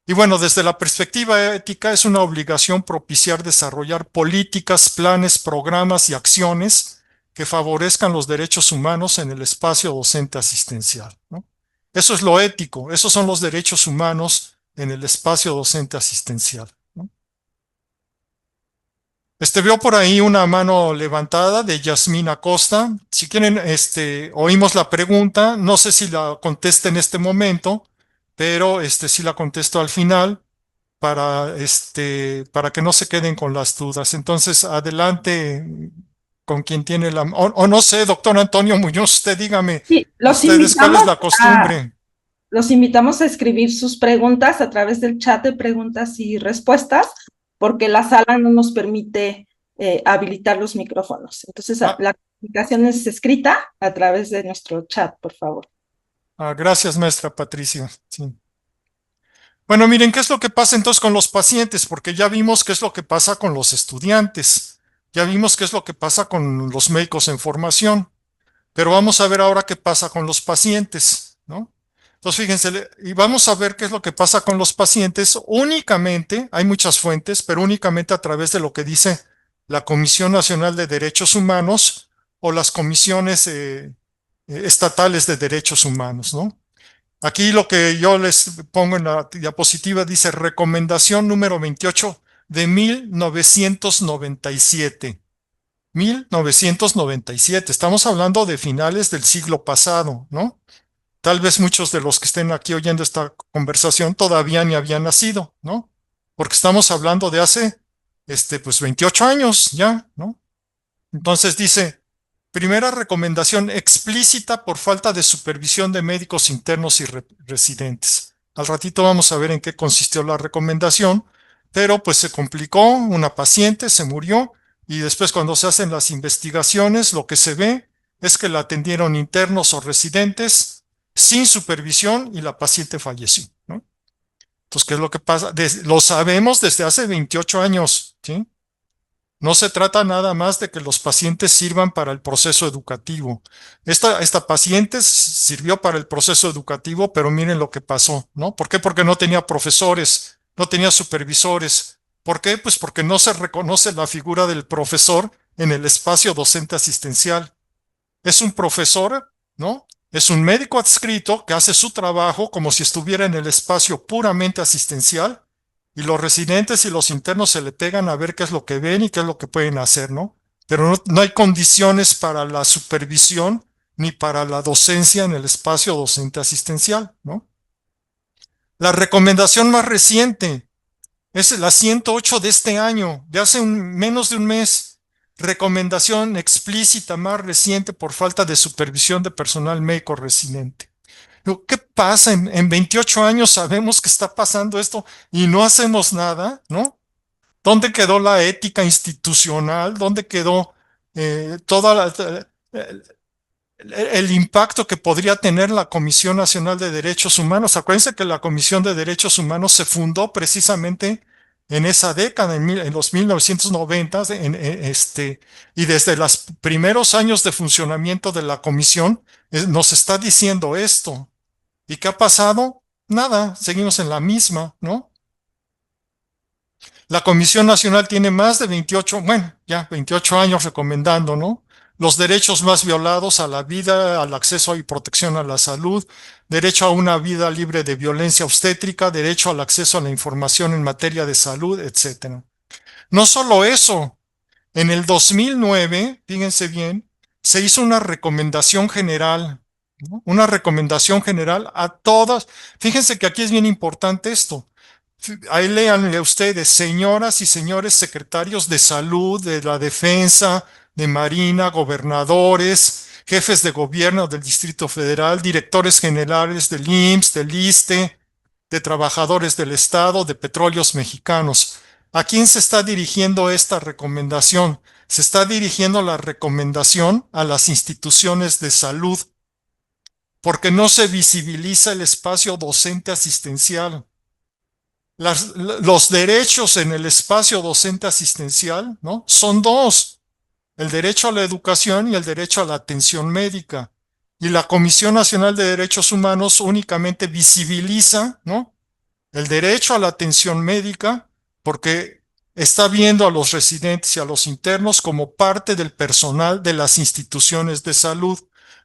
Y bueno, desde la perspectiva ética es una obligación propiciar desarrollar políticas, planes, programas y acciones que favorezcan los derechos humanos en el espacio docente asistencial, ¿no? Eso es lo ético, esos son los derechos humanos en el espacio docente asistencial, ¿no? Veo por ahí una mano levantada de Yasmín Acosta. Si quieren, oímos la pregunta. No sé si la conteste en este momento, pero sí la contesto al final para que no se queden con las dudas. Entonces, adelante con quien tiene o no sé, doctor Antonio Muñoz, usted dígame, Sí, ustedes, ¿cuál es la costumbre? los invitamos a escribir sus preguntas a través del chat de preguntas y respuestas, porque la sala no nos permite habilitar los micrófonos. Entonces, Ah, la comunicación es escrita a través de nuestro chat, por favor. gracias, maestra Patricia. Sí. Bueno, miren, ¿qué es lo que pasa entonces con los pacientes? Porque ya vimos qué es lo que pasa con los estudiantes, ya vimos qué es lo que pasa con los médicos en formación, pero vamos a ver ahora qué pasa con los pacientes, ¿no? Entonces, fíjense, y vamos a ver qué es lo que pasa con los pacientes únicamente, hay muchas fuentes, pero únicamente a través de lo que dice la Comisión Nacional de Derechos Humanos o las comisiones estatales de derechos humanos, ¿no? Aquí lo que yo les pongo en la diapositiva dice recomendación número 28 de 1997. 1997. Estamos hablando de finales del siglo pasado, ¿no? Tal vez muchos de los que estén aquí oyendo esta conversación todavía ni habían nacido, ¿no? Porque estamos hablando de hace, pues 28 años ya, ¿no? Entonces dice, primera recomendación explícita por falta de supervisión de médicos internos y residentes. Al ratito vamos a ver en qué consistió la recomendación, pero pues se complicó, una paciente se murió y después cuando se hacen las investigaciones lo que se ve es que la atendieron internos o residentes sin supervisión y la paciente falleció, ¿no? Entonces, ¿qué es lo que pasa? Lo sabemos desde hace 28 años, ¿sí? No se trata nada más de que los pacientes sirvan para el proceso educativo. Esta paciente sirvió para el proceso educativo, pero miren lo que pasó, ¿no? ¿Por qué? Porque no tenía profesores, no tenía supervisores. ¿Por qué? Pues porque no se reconoce la figura del profesor en el espacio docente asistencial. Es un profesor, ¿no? Es un médico adscrito que hace su trabajo como si estuviera en el espacio puramente asistencial y los residentes y los internos se le pegan a ver qué es lo que ven y qué es lo que pueden hacer, ¿no? Pero no hay condiciones para la supervisión ni para la docencia en el espacio docente asistencial, ¿no? La recomendación más reciente es la 108 de este año, de hace menos de un mes. Recomendación explícita más reciente por falta de supervisión de personal médico residente. ¿Qué pasa? En 28 años sabemos que está pasando esto y no hacemos nada, ¿no? ¿Dónde quedó la ética institucional? ¿Dónde quedó toda el impacto que podría tener la Comisión Nacional de Derechos Humanos? Acuérdense que la Comisión de Derechos Humanos se fundó precisamente en esa década, en los 1990, y desde los primeros años de funcionamiento de la Comisión nos está diciendo esto. ¿Y qué ha pasado? Nada, seguimos en la misma, ¿no? La Comisión Nacional tiene más de 28, bueno, ya 28 años recomendando, ¿no? Los derechos más violados a la vida, al acceso y protección a la salud, derecho a una vida libre de violencia obstétrica, derecho al acceso a la información en materia de salud, etcétera. No solo eso, en el 2009, fíjense bien, se hizo una recomendación general, ¿no? Una recomendación general a todas. Fíjense que aquí es bien importante esto. Ahí léanle ustedes, señoras y señores secretarios de salud, de la defensa, de Marina, gobernadores, jefes de gobierno del Distrito Federal, directores generales del IMSS, del ISSSTE, de trabajadores del Estado, de petróleos mexicanos. ¿A quién se está dirigiendo esta recomendación? Se está dirigiendo la recomendación a las instituciones de salud, porque no se visibiliza el espacio docente asistencial. Los derechos en el espacio docente asistencial, ¿no? Son dos, el derecho a la educación y el derecho a la atención médica. Y la Comisión Nacional de Derechos Humanos únicamente visibiliza, ¿no?, el derecho a la atención médica porque está viendo a los residentes y a los internos como parte del personal de las instituciones de salud.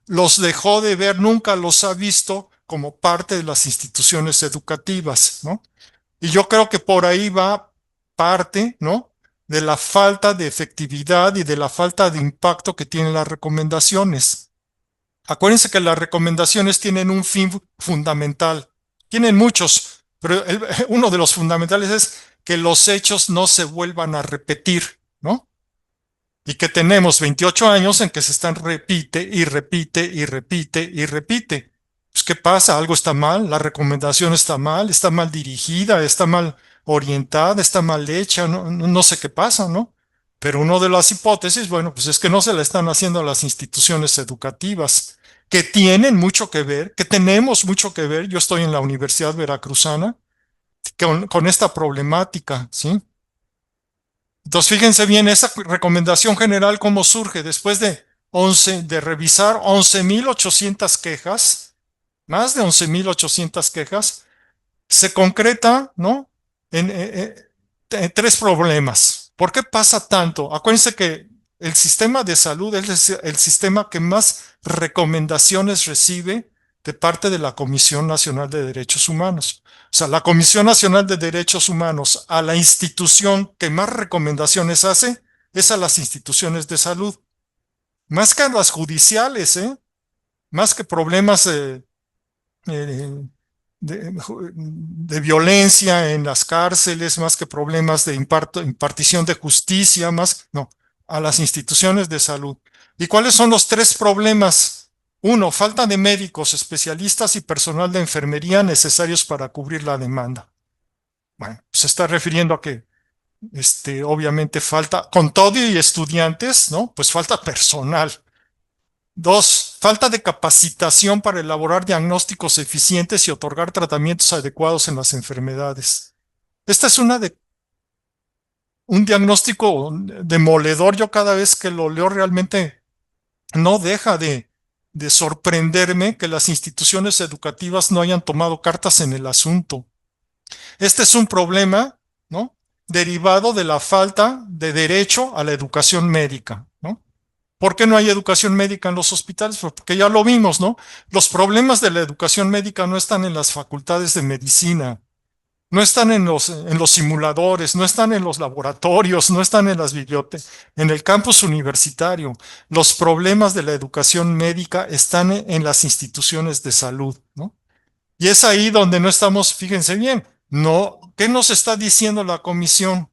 Los dejó de ver, nunca los ha visto como parte de las instituciones educativas, ¿no? Y yo creo que por ahí va parte, ¿no?, de la falta de efectividad y de la falta de impacto que tienen las recomendaciones. Acuérdense que las recomendaciones tienen un fin fundamental. Tienen muchos, pero uno de los fundamentales es que los hechos no se vuelvan a repetir, ¿no? Y que tenemos 28 años en que se están repite y repite y repite y repite. Pues, ¿qué pasa? ¿Algo está mal? ¿La recomendación está mal dirigida, está mal orientada, está mal hecha? No sé qué pasa, ¿no? Pero una de las hipótesis, bueno, pues es que no se la están haciendo a las instituciones educativas, que tienen mucho que ver, que tenemos mucho que ver. Yo estoy en la Universidad Veracruzana con esta problemática, ¿sí? Entonces, fíjense bien, esa recomendación general, ¿cómo surge? Después de revisar 11.800 quejas, más de 11.800 quejas, se concreta, ¿no? En tres problemas. ¿Por qué pasa tanto? Acuérdense que el sistema de salud es el sistema que más recomendaciones recibe de parte de la Comisión Nacional de Derechos Humanos. O sea, la Comisión Nacional de Derechos Humanos, a la institución que más recomendaciones hace, es a las instituciones de salud. Más que a las judiciales, ¿eh? Más que problemas eh, de violencia en las cárceles, más que problemas de impartición de justicia, más, no, a las instituciones de salud. ¿Y cuáles son los tres problemas? Uno, falta de médicos, especialistas y personal de enfermería necesarios para cubrir la demanda. Bueno, se está refiriendo a que obviamente falta, con todo y estudiantes, ¿no? Pues falta personal. Dos, falta de capacitación para elaborar diagnósticos eficientes y otorgar tratamientos adecuados en las enfermedades. Esta es un diagnóstico demoledor. Yo cada vez que lo leo realmente no deja de sorprenderme que las instituciones educativas no hayan tomado cartas en el asunto. Este es un problema, ¿no? Derivado de la falta de derecho a la educación médica, ¿no? ¿Por qué no hay educación médica en los hospitales? Porque ya lo vimos, ¿no? Los problemas de la educación médica no están en las facultades de medicina, no están en los simuladores, no están en los laboratorios, no están en las bibliotecas, en el campus universitario. Los problemas de la educación médica están en las instituciones de salud, ¿no? Y es ahí donde no estamos, fíjense bien, no, ¿qué nos está diciendo la comisión?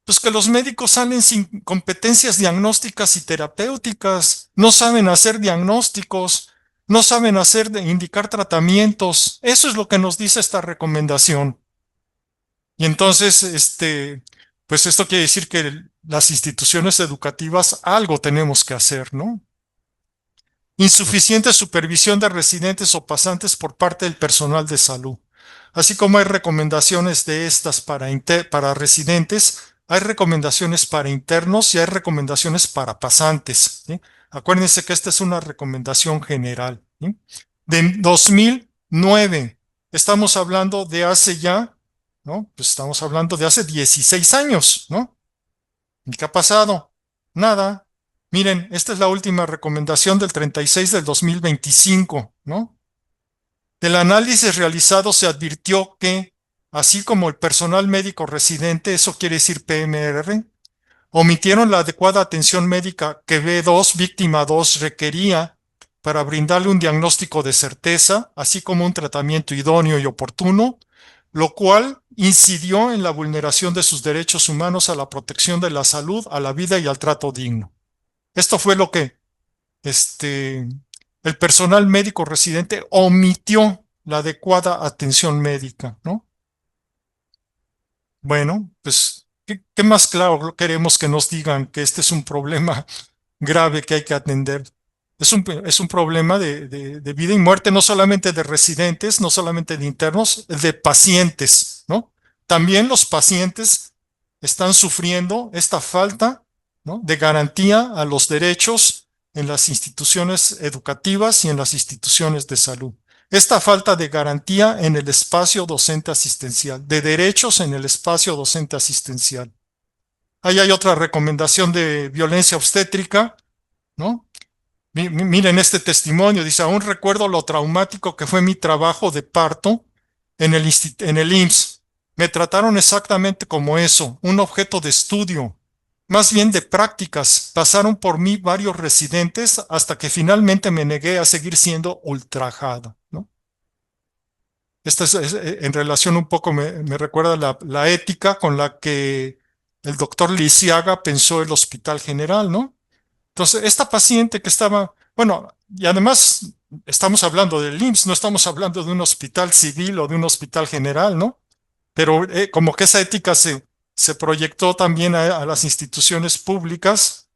Pues que los médicos salen sin competencias diagnósticas y terapéuticas, no saben hacer diagnósticos, no saben indicar tratamientos. Eso es lo que nos dice esta recomendación. Y entonces, pues esto quiere decir que las instituciones educativas algo tenemos que hacer, ¿no? Insuficiente supervisión de residentes o pasantes por parte del personal de salud. Así como hay recomendaciones de estas para residentes, hay recomendaciones para internos y hay recomendaciones para pasantes, ¿sí? Acuérdense que esta es una recomendación general, ¿sí? De 2009, estamos hablando de hace ya, ¿no? Pues estamos hablando de hace 16 años, ¿no? ¿Y qué ha pasado? Nada. Miren, esta es la última recomendación del 36 del 2025, ¿no? Del análisis realizado se advirtió que, así como el personal médico residente, eso quiere decir PMR, omitieron la adecuada atención médica que B2, víctima 2, requería para brindarle un diagnóstico de certeza, así como un tratamiento idóneo y oportuno, lo cual incidió en la vulneración de sus derechos humanos a la protección de la salud, a la vida y al trato digno. Esto fue lo que el personal médico residente omitió la adecuada atención médica, ¿no? Bueno, pues, ¿qué más claro queremos que nos digan que este es un problema grave que hay que atender? Es un problema de vida y muerte, no solamente de residentes, no solamente de internos, de pacientes, ¿no? También los pacientes están sufriendo esta falta, ¿no?, de garantía a los derechos en las instituciones educativas y en las instituciones de salud. Esta falta de garantía en el espacio docente asistencial, de derechos en el espacio docente asistencial. Ahí hay otra recomendación de violencia obstétrica, ¿no? Miren este testimonio, dice: aún recuerdo lo traumático que fue mi trabajo de parto en el IMSS. Me trataron exactamente como eso, un objeto de estudio, más bien de prácticas. Pasaron por mí varios residentes hasta que finalmente me negué a seguir siendo ultrajado, ¿no? Esta en relación un poco me recuerda la ética con la que el doctor Lisiaga pensó el Hospital General, ¿no? Entonces, esta paciente que estaba, bueno, y además estamos hablando del IMSS, no estamos hablando de un hospital civil o de un hospital general, ¿no? Pero como que esa ética se proyectó también a las instituciones públicas,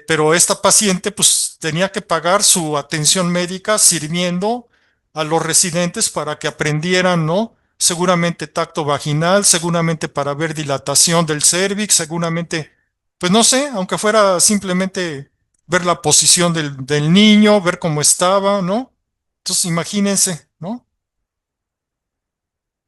pero esta paciente pues tenía que pagar su atención médica sirviendo a los residentes para que aprendieran, ¿no? Seguramente tacto vaginal, seguramente para ver dilatación del cérvix, seguramente, pues no sé, aunque fuera simplemente ver la posición del niño, ver cómo estaba, ¿no? Entonces imagínense, ¿no?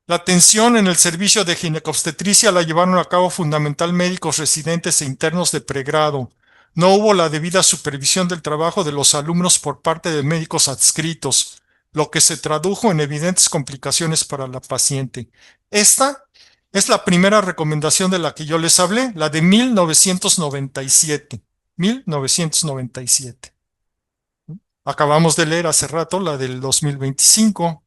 La atención en el servicio de ginecobstetricia la llevaron a cabo fundamental médicos residentes e internos de pregrado. No hubo la debida supervisión del trabajo de los alumnos por parte de médicos adscritos, lo que se tradujo en evidentes complicaciones para la paciente. Esta es la primera recomendación de la que yo les hablé, la de 1997. 1997. Acabamos de leer hace rato la del 2025.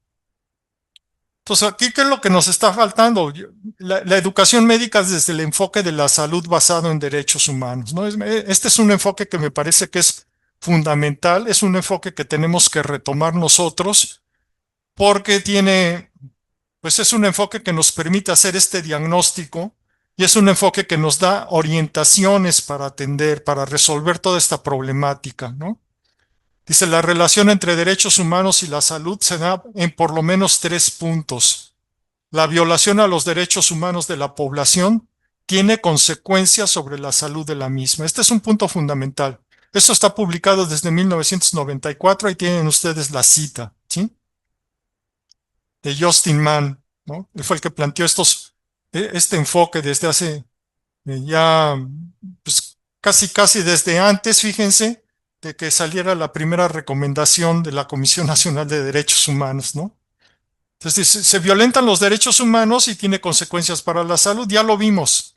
Entonces, aquí, ¿qué es lo que nos está faltando? La educación médica desde el enfoque de la salud basado en derechos humanos, ¿no? Este es un enfoque que me parece que es fundamental, es un enfoque que tenemos que retomar nosotros porque pues es un enfoque que nos permite hacer este diagnóstico y es un enfoque que nos da orientaciones para atender, para resolver toda esta problemática, ¿no? Dice, la relación entre derechos humanos y la salud se da en por lo menos 3 puntos. La violación a los derechos humanos de la población tiene consecuencias sobre la salud de la misma. Este es un punto fundamental. Esto está publicado desde 1994. Ahí tienen ustedes la cita, ¿sí? De Justin Mann, ¿no? Él fue el que planteó este enfoque desde hace ya, pues casi desde antes, fíjense, de que saliera la primera recomendación de la Comisión Nacional de Derechos Humanos, ¿no? Entonces, se violentan los derechos humanos y tiene consecuencias para la salud, ya lo vimos.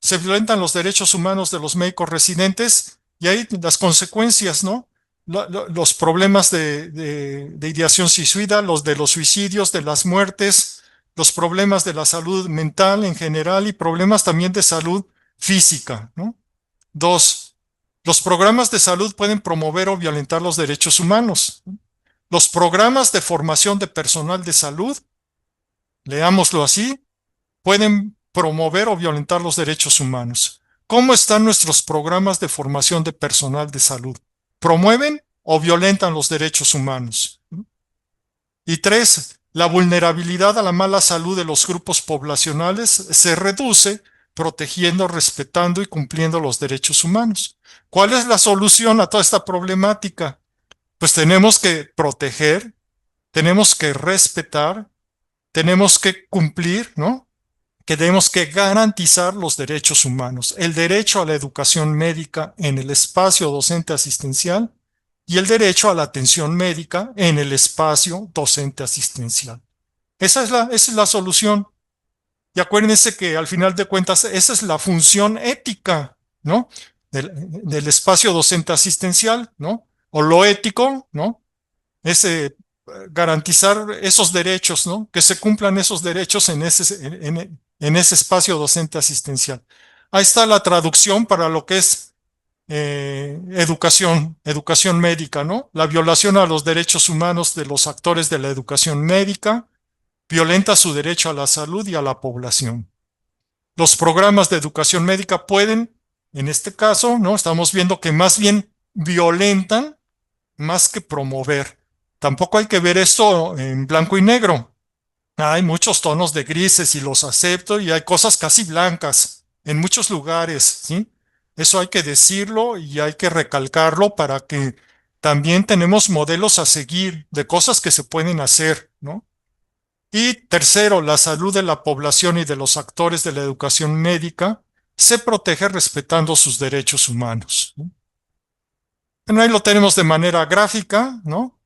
Se violentan los derechos humanos de los médicos residentes y ahí las consecuencias, ¿no? Los problemas de ideación suicida, los de los suicidios, de las muertes, los problemas de la salud mental en general y problemas también de salud física, ¿no? Dos, los programas de salud pueden promover o violentar los derechos humanos. Los programas de formación de personal de salud, leámoslo así, pueden promover o violentar los derechos humanos. ¿Cómo están nuestros programas de formación de personal de salud? ¿Promueven o violentan los derechos humanos? Y tres, la vulnerabilidad a la mala salud de los grupos poblacionales se reduce protegiendo, respetando y cumpliendo los derechos humanos. ¿Cuál es la solución a toda esta problemática? Pues tenemos que proteger, tenemos que respetar, tenemos que cumplir, ¿no? Que tenemos que garantizar los derechos humanos, el derecho a la educación médica en el espacio docente asistencial y el derecho a la atención médica en el espacio docente asistencial. Esa es la solución. Y acuérdense que al final de cuentas esa es la función ética, ¿no? Del espacio docente asistencial, ¿no? O lo ético, ¿no? Es garantizar esos derechos, ¿no? Que se cumplan esos derechos en ese espacio docente asistencial. Ahí está la traducción para lo que es educación médica, ¿no? La violación a los derechos humanos de los actores de la educación médica violenta su derecho a la salud y a la población. Los programas de educación médica pueden, en este caso, ¿no? Estamos viendo que más bien violentan más que promover. Tampoco hay que ver esto en blanco y negro. Hay muchos tonos de grises y los acepto y hay cosas casi blancas en muchos lugares, ¿sí? Eso hay que decirlo y hay que recalcarlo para que también tenemos modelos a seguir de cosas que se pueden hacer, ¿no? Y tercero, la salud de la población y de los actores de la educación médica se protege respetando sus derechos humanos, ¿no? Bueno, ahí lo tenemos de manera gráfica, ¿no?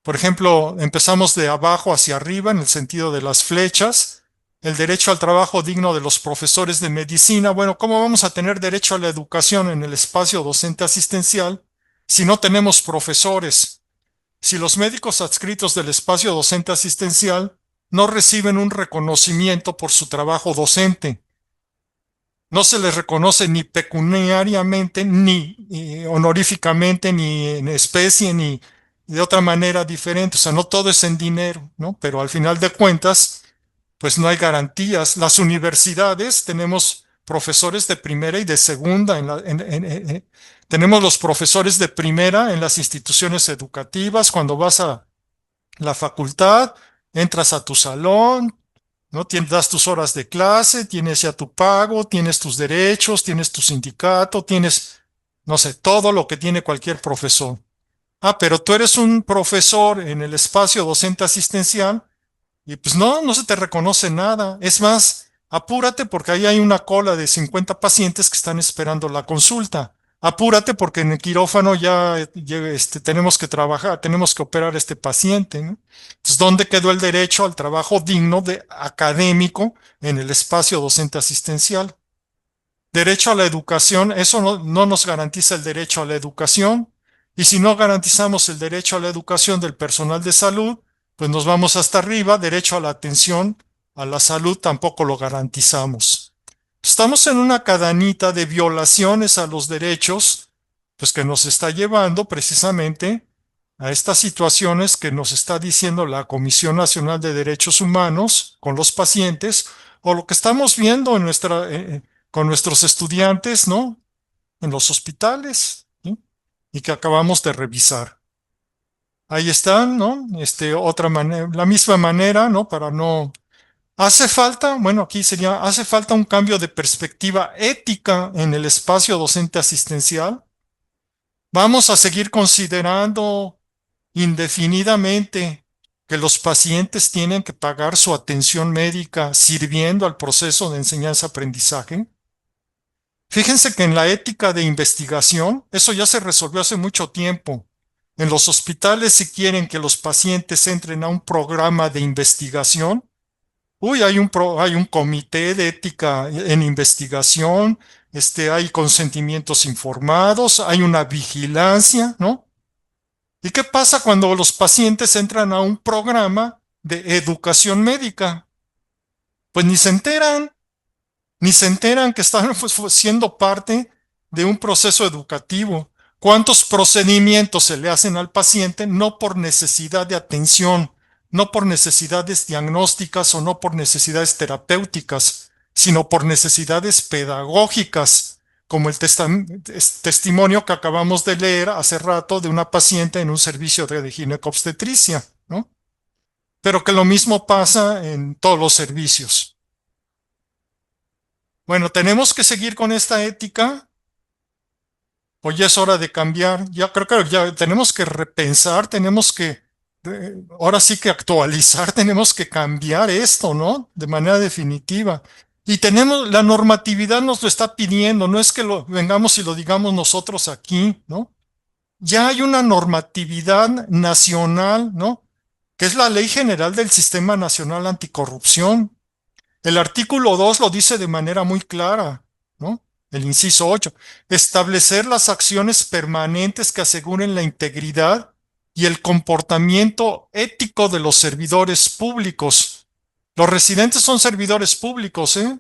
Por ejemplo, empezamos de abajo hacia arriba en el sentido de las flechas. El derecho al trabajo digno de los profesores de medicina. Bueno, ¿cómo vamos a tener derecho a la educación en el espacio docente asistencial si no tenemos profesores? Si los médicos adscritos del espacio docente asistencial no reciben un reconocimiento por su trabajo docente, no se les reconoce ni pecuniariamente, ni honoríficamente, ni en especie, ni de otra manera diferente. O sea, no todo es en dinero, ¿no? Pero al final de cuentas, pues no hay garantías. Las universidades tenemos profesores de primera y de segunda. Tenemos los profesores de primera en las instituciones educativas. Cuando vas a la facultad, entras a tu salón, ¿no? Das tus horas de clase, tienes ya tu pago, tienes tus derechos, tienes tu sindicato, tienes, no sé, todo lo que tiene cualquier profesor. Ah, pero tú eres un profesor en el espacio docente asistencial y pues no, no se te reconoce nada. Es más, apúrate porque ahí hay una cola de 50 pacientes que están esperando la consulta. Apúrate porque en el quirófano tenemos que trabajar, tenemos que operar a este paciente, ¿no? Entonces, ¿dónde quedó el derecho al trabajo digno de académico en el espacio docente asistencial? Derecho a la educación, eso no nos garantiza el derecho a la educación. Y si no garantizamos el derecho a la educación del personal de salud, pues nos vamos hasta arriba. Derecho a la atención, a la salud tampoco lo garantizamos. Estamos en una cadenita de violaciones a los derechos, pues que nos está llevando precisamente a estas situaciones que nos está diciendo la Comisión Nacional de Derechos Humanos con los pacientes, o lo que estamos viendo con nuestros estudiantes, ¿no? En los hospitales, ¿sí? Y que acabamos de revisar. Ahí están, ¿no? Otra manera, la misma manera, ¿no? Para no. Hace falta, bueno, aquí sería, hace falta un cambio de perspectiva ética en el espacio docente asistencial. Vamos a seguir considerando indefinidamente que los pacientes tienen que pagar su atención médica sirviendo al proceso de enseñanza-aprendizaje. Fíjense que en la ética de investigación, eso ya se resolvió hace mucho tiempo. En los hospitales, si quieren que los pacientes entren a un programa de investigación, hay un comité de ética en investigación, hay consentimientos informados, hay una vigilancia, ¿no? ¿Y qué pasa cuando los pacientes entran a un programa de educación médica? Pues ni se enteran que están siendo parte de un proceso educativo. ¿Cuántos procedimientos se le hacen al paciente no por necesidad de atención, no por necesidades diagnósticas o no por necesidades terapéuticas, sino por necesidades pedagógicas, como el testimonio que acabamos de leer hace rato de una paciente en un servicio de ginecobstetricia, ¿no? Pero que lo mismo pasa en todos los servicios. Bueno, tenemos que seguir con esta ética, o ya es hora de cambiar. Ya creo que ya tenemos que repensar, ahora sí que actualizar, tenemos que cambiar esto, ¿no? De manera definitiva. Y la normatividad nos lo está pidiendo, no es que lo vengamos y lo digamos nosotros aquí, ¿no? Ya hay una normatividad nacional, ¿no? Que es la Ley General del Sistema Nacional Anticorrupción. El artículo 2 lo dice de manera muy clara, ¿no? El inciso 8, establecer las acciones permanentes que aseguren la integridad y el comportamiento ético de los servidores públicos. Los residentes son servidores públicos, ¿eh?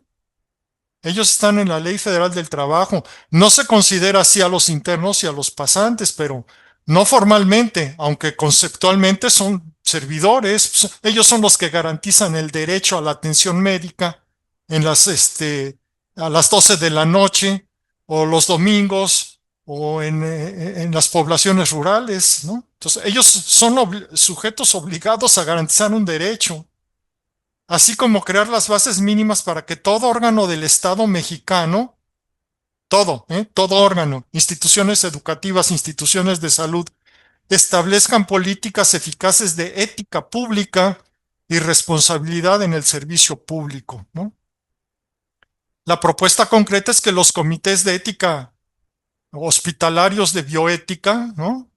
Ellos están en la Ley Federal del Trabajo. No se considera así a los internos y a los pasantes, pero no formalmente, aunque conceptualmente son servidores. Ellos son los que garantizan el derecho a la atención médica a las 12 de la noche o los domingos o en las poblaciones rurales, ¿no? Entonces, ellos son sujetos obligados a garantizar un derecho, así como crear las bases mínimas para que todo órgano del Estado mexicano, todo órgano, instituciones educativas, instituciones de salud, establezcan políticas eficaces de ética pública y responsabilidad en el servicio público, ¿no? La propuesta concreta es que los comités de ética hospitalarios de bioética, ¿no?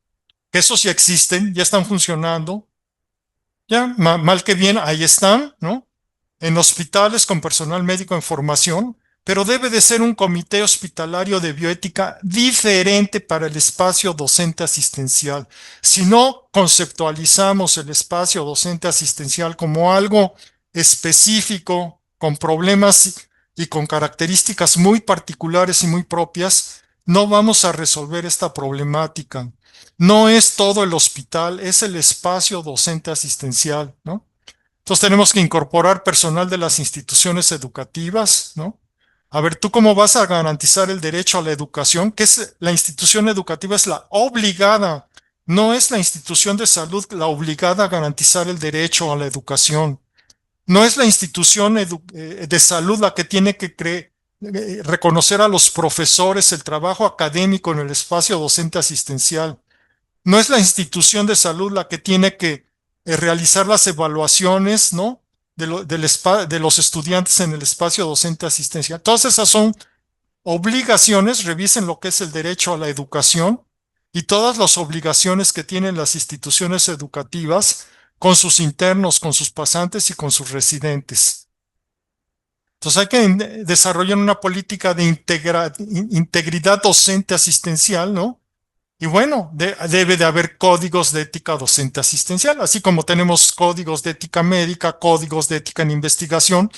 que esos ya existen, ya están funcionando, ya, mal que bien, ahí están, ¿no? En hospitales con personal médico en formación, pero debe de ser un comité hospitalario de bioética diferente para el espacio docente asistencial. Si no conceptualizamos el espacio docente asistencial como algo específico, con problemas y con características muy particulares y muy propias, no vamos a resolver esta problemática. No es todo el hospital, es el espacio docente asistencial, ¿no? Entonces tenemos que incorporar personal de las instituciones educativas, ¿no? A ver, ¿tú cómo vas a garantizar el derecho a la educación? Que es la institución educativa es la obligada, no es la institución de salud la obligada a garantizar el derecho a la educación. No es la institución de salud la que tiene que reconocer a los profesores el trabajo académico en el espacio docente asistencial. No es la institución de salud la que tiene que realizar las evaluaciones, ¿no? De los estudiantes en el espacio docente asistencial. Todas esas son obligaciones, revisen lo que es el derecho a la educación y todas las obligaciones que tienen las instituciones educativas con sus internos, con sus pasantes y con sus residentes. Entonces hay que desarrollar una política de integridad docente asistencial, ¿no? Y bueno, debe de haber códigos de ética docente asistencial, así como tenemos códigos de ética médica, códigos de ética en investigación,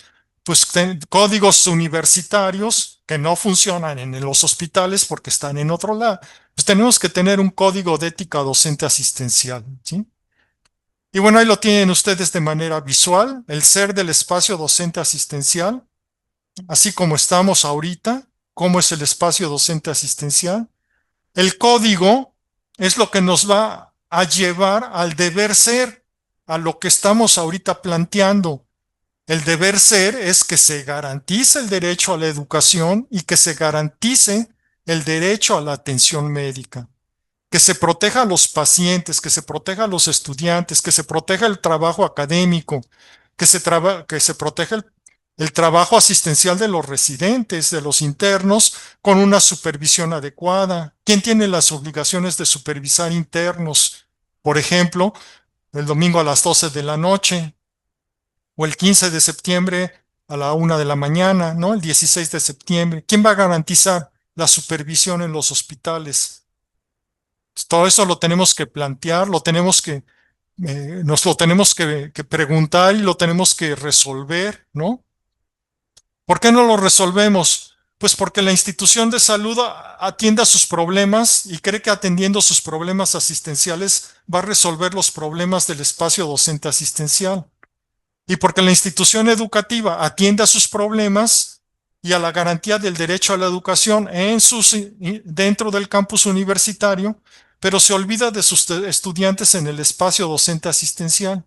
pues códigos universitarios que no funcionan en los hospitales porque están en otro lado. Pues tenemos que tener un código de ética docente asistencial, ¿sí? Y bueno, ahí lo tienen ustedes de manera visual, el ser del espacio docente asistencial, así como estamos ahorita, cómo es el espacio docente asistencial. El código es lo que nos va a llevar al deber ser, a lo que estamos ahorita planteando. El deber ser es que se garantice el derecho a la educación y que se garantice el derecho a la atención médica, que se proteja a los pacientes, que se proteja a los estudiantes, que se proteja el trabajo académico, que se proteja el trabajo asistencial de los residentes, de los internos, con una supervisión adecuada. ¿Quién tiene las obligaciones de supervisar internos? Por ejemplo, el domingo a las 12 de la noche o el 15 de septiembre a la 1 de la mañana, ¿no? El 16 de septiembre. ¿Quién va a garantizar la supervisión en los hospitales? Todo eso lo tenemos que plantear, nos lo tenemos que preguntar y lo tenemos que resolver, ¿no? ¿Por qué no lo resolvemos? Pues porque la institución de salud atiende a sus problemas y cree que atendiendo sus problemas asistenciales va a resolver los problemas del espacio docente asistencial. Y porque la institución educativa atiende a sus problemas y a la garantía del derecho a la educación dentro del campus universitario, pero se olvida de sus estudiantes en el espacio docente asistencial.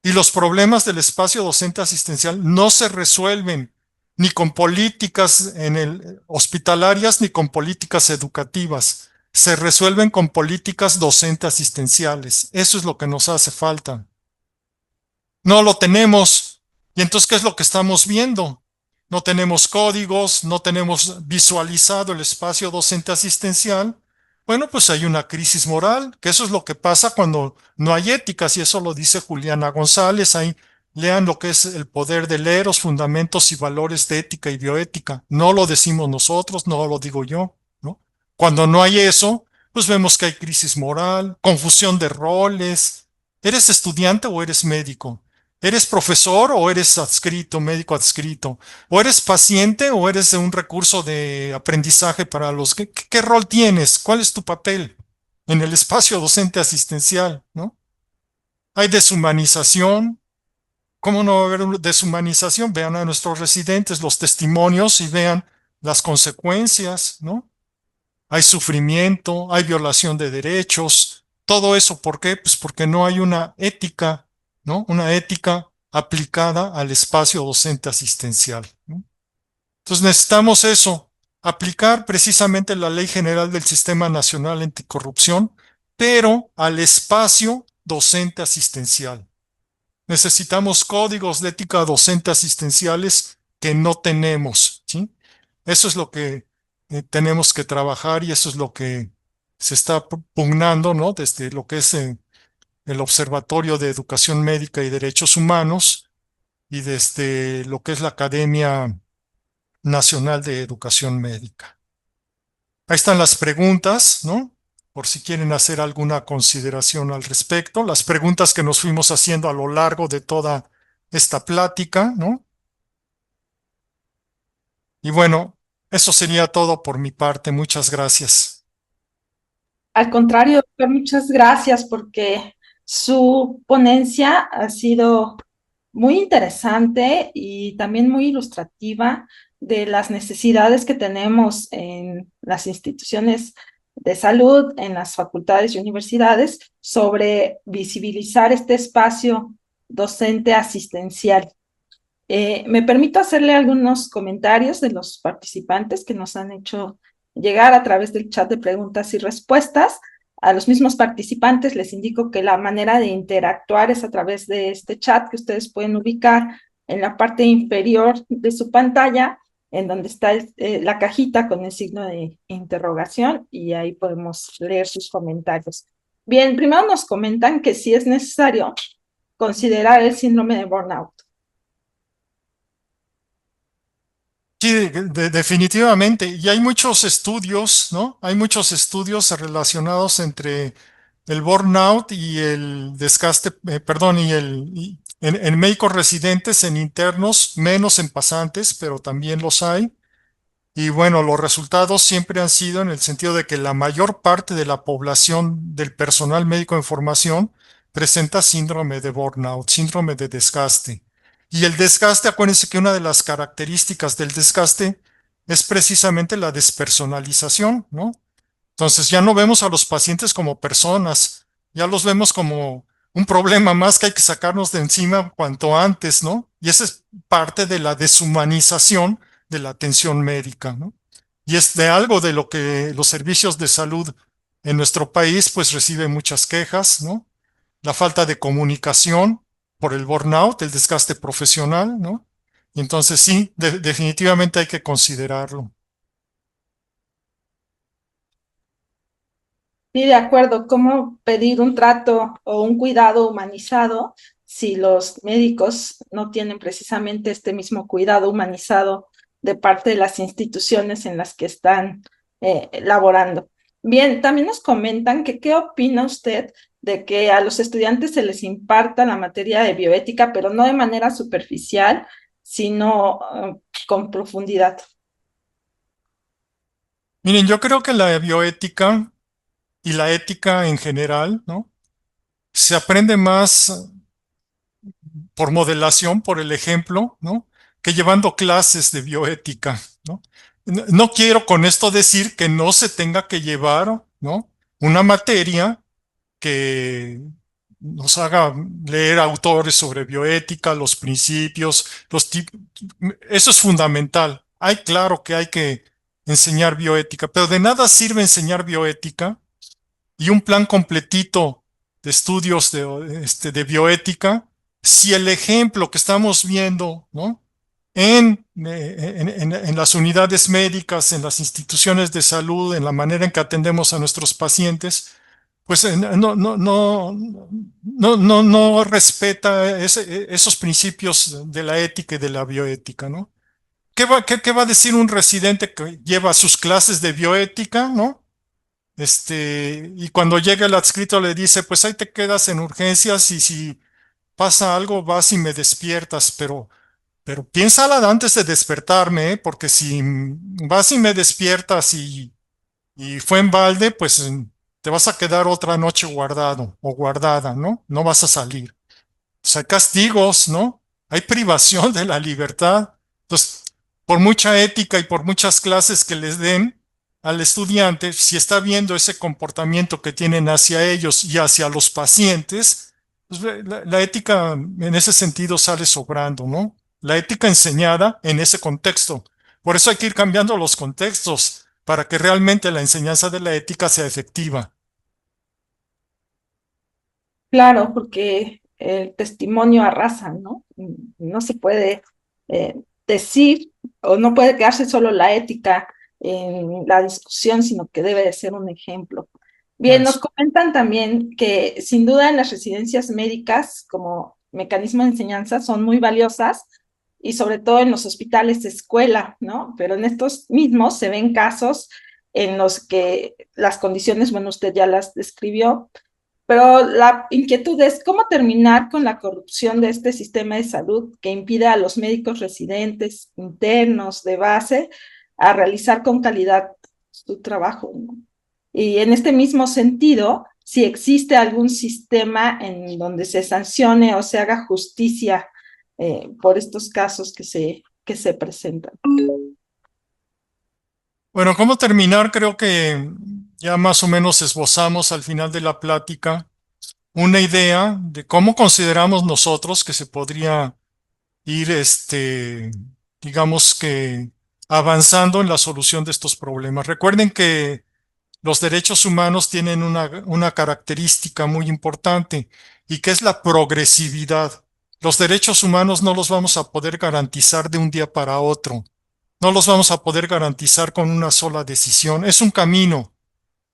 Y los problemas del espacio docente asistencial no se resuelven ni con políticas hospitalarias ni con políticas educativas. Se resuelven con políticas docente asistenciales. Eso es lo que nos hace falta. No lo tenemos. Y entonces, ¿qué es lo que estamos viendo? No tenemos códigos, no tenemos visualizado el espacio docente asistencial. Bueno, pues hay una crisis moral, que eso es lo que pasa cuando no hay éticas, y eso lo dice Juliana González. Ahí lean lo que es el poder de leer los fundamentos y valores de ética y bioética. No lo decimos nosotros, no lo digo yo, ¿no? Cuando no hay eso, pues vemos que hay crisis moral, confusión de roles. ¿Eres estudiante o eres médico? ¿Eres profesor o eres adscrito, médico adscrito? ¿O eres paciente o eres de un recurso de aprendizaje para los... ¿Qué rol tienes? ¿Cuál es tu papel en el espacio docente asistencial? ¿No? Hay deshumanización. ¿Cómo no va a haber deshumanización? Vean a nuestros residentes, los testimonios y vean las consecuencias, ¿no? Hay sufrimiento, hay violación de derechos. Todo eso, ¿por qué? Pues porque no hay una ética, ¿no? Una ética aplicada al espacio docente asistencial, ¿no? Entonces necesitamos eso, aplicar precisamente la Ley General del Sistema Nacional Anticorrupción, pero al espacio docente asistencial. Necesitamos códigos de ética docente asistenciales que no tenemos, ¿sí? Eso es lo que tenemos que trabajar y eso es lo que se está pugnando, ¿no? Desde lo que es el Observatorio de Educación Médica y Derechos Humanos y desde lo que es la Academia Nacional de Educación Médica. Ahí están las preguntas, ¿no? Por si quieren hacer alguna consideración al respecto. Las preguntas que nos fuimos haciendo a lo largo de toda esta plática, ¿no? Y bueno, eso sería todo por mi parte. Muchas gracias. Al contrario, doctor, muchas gracias porque su ponencia ha sido muy interesante y también muy ilustrativa de las necesidades que tenemos en las instituciones de salud, en las facultades y universidades, sobre visibilizar este espacio docente asistencial. Me permito hacerle algunos comentarios de los participantes que nos han hecho llegar a través del chat de preguntas y respuestas. A los mismos participantes les indico que la manera de interactuar es a través de este chat que ustedes pueden ubicar en la parte inferior de su pantalla, en donde está la cajita con el signo de interrogación, y ahí podemos leer sus comentarios. Bien, primero nos comentan que si es necesario considerar el síndrome de burnout. Sí, definitivamente. Y hay muchos estudios, ¿no? Hay muchos estudios relacionados entre el burnout y el desgaste, perdón, en médicos residentes, en internos, menos en pasantes, pero también los hay. Y bueno, los resultados siempre han sido en el sentido de que la mayor parte de la población del personal médico en formación presenta síndrome de burnout, síndrome de desgaste. Y el desgaste, acuérdense que una de las características del desgaste es precisamente la despersonalización, ¿no? Entonces ya no vemos a los pacientes como personas, ya los vemos como un problema más que hay que sacarnos de encima cuanto antes, ¿no? Y esa es parte de la deshumanización de la atención médica, ¿no? Y es de algo de lo que los servicios de salud en nuestro país pues reciben muchas quejas, ¿no? La falta de comunicación por el burnout, el desgaste profesional, ¿no? Y entonces sí, definitivamente hay que considerarlo. Sí, de acuerdo. ¿Cómo pedir un trato o un cuidado humanizado si los médicos no tienen precisamente este mismo cuidado humanizado de parte de las instituciones en las que están laborando? Bien, también nos comentan que qué opina usted de que a los estudiantes se les imparta la materia de bioética, pero no de manera superficial, sino con profundidad. Miren, yo creo que la bioética y la ética en general, ¿no? Se aprende más por modelación, por el ejemplo, ¿no? Que llevando clases de bioética, ¿no? No quiero con esto decir que no se tenga que llevar, ¿no? Una materia que nos haga leer autores sobre bioética, los principios, los tipos. Eso es fundamental. Hay claro que hay que enseñar bioética, pero de nada sirve enseñar bioética y un plan completito de estudios de bioética, si el ejemplo que estamos viendo, ¿no? En las unidades médicas, en las instituciones de salud, en la manera en que atendemos a nuestros pacientes, pues no respeta esos principios de la ética y de la bioética, ¿no? ¿Qué va a decir un residente que lleva sus clases de bioética, ¿no? Y cuando llega el adscrito le dice, pues ahí te quedas en urgencias y si pasa algo vas y me despiertas, pero piénsala antes de despertarme, ¿eh? Porque si vas y me despiertas y fue en balde, pues te vas a quedar otra noche guardado o guardada, ¿no? No vas a salir. Sea, hay castigos, ¿no? Hay privación de la libertad. Entonces, por mucha ética y por muchas clases que les den al estudiante, si está viendo ese comportamiento que tienen hacia ellos y hacia los pacientes, pues la ética en ese sentido sale sobrando, ¿no? La ética enseñada en ese contexto. Por eso hay que ir cambiando los contextos para que realmente la enseñanza de la ética sea efectiva. Claro, porque el testimonio arrasa, ¿no? No se puede decir o no puede quedarse solo la ética en la discusión, sino que debe de ser un ejemplo. Bien, nos comentan también que sin duda en las residencias médicas como mecanismo de enseñanza son muy valiosas y sobre todo en los hospitales de escuela, ¿no? Pero en estos mismos se ven casos en los que las condiciones, bueno, usted ya las describió, pero la inquietud es cómo terminar con la corrupción de este sistema de salud que impide a los médicos residentes, internos, de base, a realizar con calidad su trabajo, ¿no? Y en este mismo sentido, si existe algún sistema en donde se sancione o se haga justicia por estos casos que se presentan. Bueno, ¿cómo terminar? Creo que ya más o menos esbozamos al final de la plática una idea de cómo consideramos nosotros que se podría ir, digamos que avanzando en la solución de estos problemas. Recuerden que los derechos humanos tienen una característica muy importante y que es la progresividad. Los derechos humanos no los vamos a poder garantizar de un día para otro. No los vamos a poder garantizar con una sola decisión. Es un camino.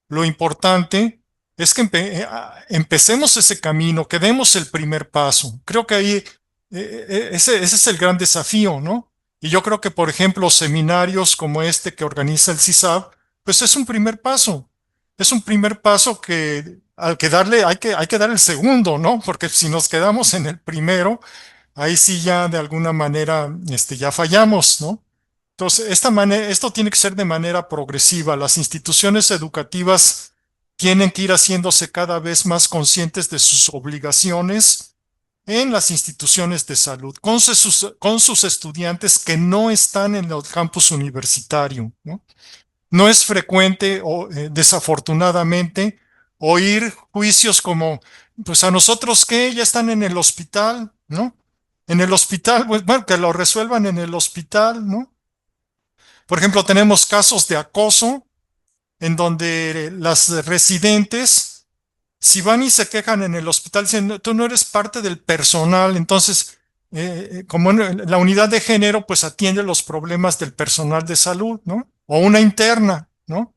Lo importante es que empecemos ese camino, que demos el primer paso. Creo que ahí ese es el gran desafío, ¿no? Y yo creo que, por ejemplo, seminarios como este que organiza el CISAB, pues es un primer paso. Es un primer paso que al que darle, hay que dar el segundo, ¿no? Porque si nos quedamos en el primero, ahí sí ya de alguna manera ya fallamos, ¿no? Entonces, esto tiene que ser de manera progresiva. Las instituciones educativas tienen que ir haciéndose cada vez más conscientes de sus obligaciones en las instituciones de salud, con sus estudiantes que no están en el campus universitario, ¿no? No es frecuente, desafortunadamente, oír juicios como, pues a nosotros qué, ya están en el hospital, ¿no? En el hospital, pues bueno, que lo resuelvan en el hospital, ¿no? Por ejemplo, tenemos casos de acoso en donde las residentes, si van y se quejan en el hospital, dicen, "No, tú no eres parte del personal", entonces, como en la unidad de género, pues atiende los problemas del personal de salud, ¿no? O una interna, ¿no?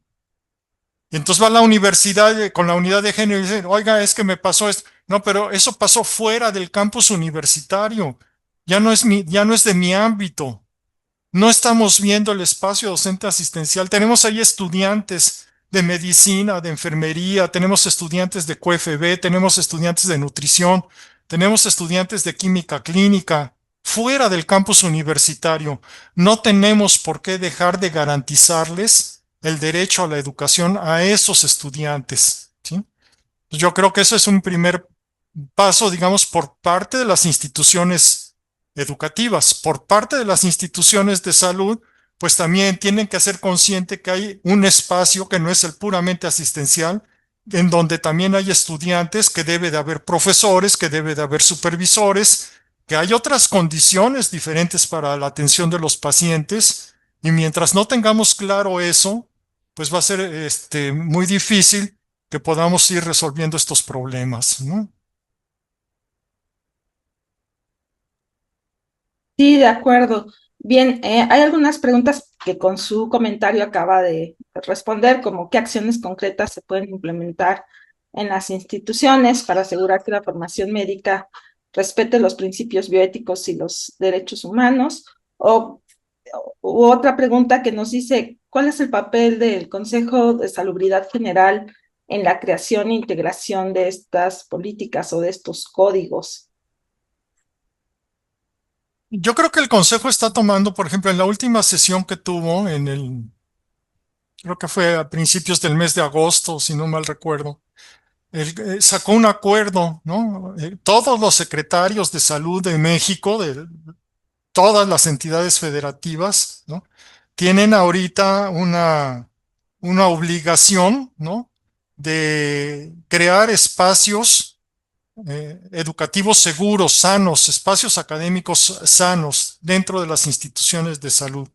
Y entonces va a la universidad con la unidad de género y dice, oiga, es que me pasó esto. No, pero eso pasó fuera del campus universitario. Ya no es de mi ámbito. No estamos viendo el espacio docente asistencial. Tenemos ahí estudiantes de medicina, de enfermería, tenemos estudiantes de QFB, tenemos estudiantes de nutrición, tenemos estudiantes de química clínica, fuera del campus universitario. No tenemos por qué dejar de garantizarles el derecho a la educación a esos estudiantes, ¿sí? Yo creo que eso es un primer paso, digamos, por parte de las instituciones educativas, por parte de las instituciones de salud, pues también tienen que ser conscientes que hay un espacio que no es el puramente asistencial, en donde también hay estudiantes, que debe de haber profesores, que debe de haber supervisores, que hay otras condiciones diferentes para la atención de los pacientes, y mientras no tengamos claro eso, pues va a ser muy difícil que podamos ir resolviendo estos problemas, ¿no? Sí, de acuerdo. Bien, hay algunas preguntas que con su comentario acaba de responder, como qué acciones concretas se pueden implementar en las instituciones para asegurar que la formación médica respete los principios bioéticos y los derechos humanos. O u otra pregunta que nos dice, ¿cuál es el papel del Consejo de Salubridad General en la creación e integración de estas políticas o de estos códigos? Yo creo que el Consejo está tomando, por ejemplo, en la última sesión que tuvo, creo que fue a principios del mes de agosto, si no mal recuerdo, sacó un acuerdo, ¿no? Todos los secretarios de salud de México, de todas las entidades federativas, ¿no? Tienen ahorita una obligación, ¿no? De crear espacios educativos seguros, sanos, espacios académicos sanos dentro de las instituciones de salud.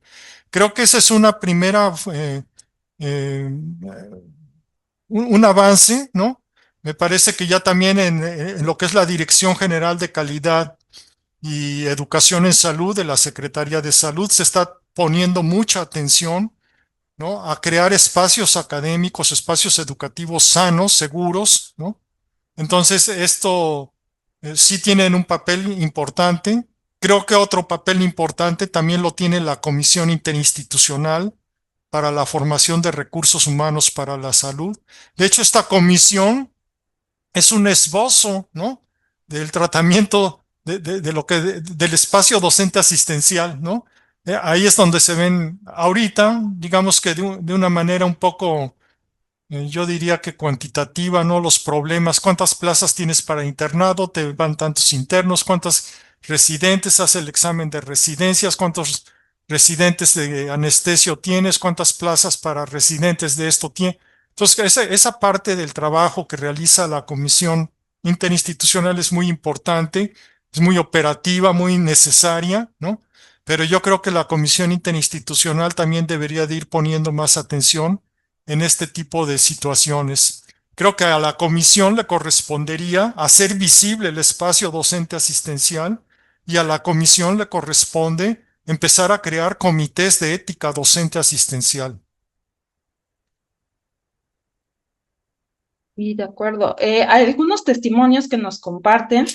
Creo que esa es una primera, eh, un avance, ¿no? Me parece que ya también en lo que es la Dirección General de Calidad y Educación en Salud de la Secretaría de Salud se está poniendo mucha atención ¿no? A crear espacios académicos, espacios educativos sanos, seguros, ¿no? Entonces, esto sí tienen un papel importante. Creo que otro papel importante también lo tiene la Comisión Interinstitucional para la Formación de Recursos Humanos para la Salud. De hecho, esta comisión es un esbozo, ¿no? Del tratamiento de lo que del espacio docente asistencial, ¿no? Ahí es donde se ven ahorita, digamos que de una manera un poco yo diría que cuantitativa, ¿no? Los problemas, cuántas plazas tienes para internado, te van tantos internos, cuántos residentes, haz el examen de residencias, cuántos residentes de anestesio tienes, cuántas plazas para residentes de esto tienes. Entonces, esa parte del trabajo que realiza la Comisión Interinstitucional es muy importante, es muy operativa, muy necesaria, ¿no? Pero yo creo que la Comisión Interinstitucional también debería de ir poniendo más atención en este tipo de situaciones. Creo que a la comisión le correspondería hacer visible el espacio docente asistencial y a la comisión le corresponde empezar a crear comités de ética docente asistencial. Y de acuerdo. Hay algunos testimonios que nos comparten.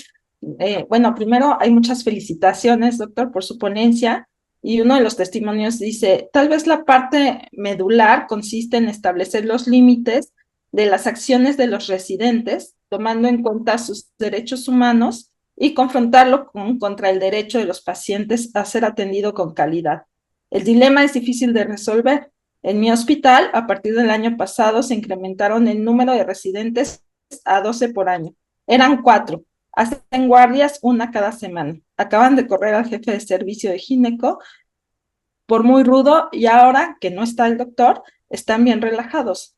Bueno, primero hay muchas felicitaciones, doctor, por su ponencia. Y uno de los testimonios dice, tal vez la parte medular consiste en establecer los límites de las acciones de los residentes, tomando en cuenta sus derechos humanos y confrontarlo contra el derecho de los pacientes a ser atendido con calidad. El dilema es difícil de resolver. En mi hospital, a partir del año pasado, se incrementaron el número de residentes a 12 por año. Eran 4. Hacen guardias una cada semana. Acaban de correr al jefe de servicio de gineco por muy rudo y ahora que no está el doctor, están bien relajados.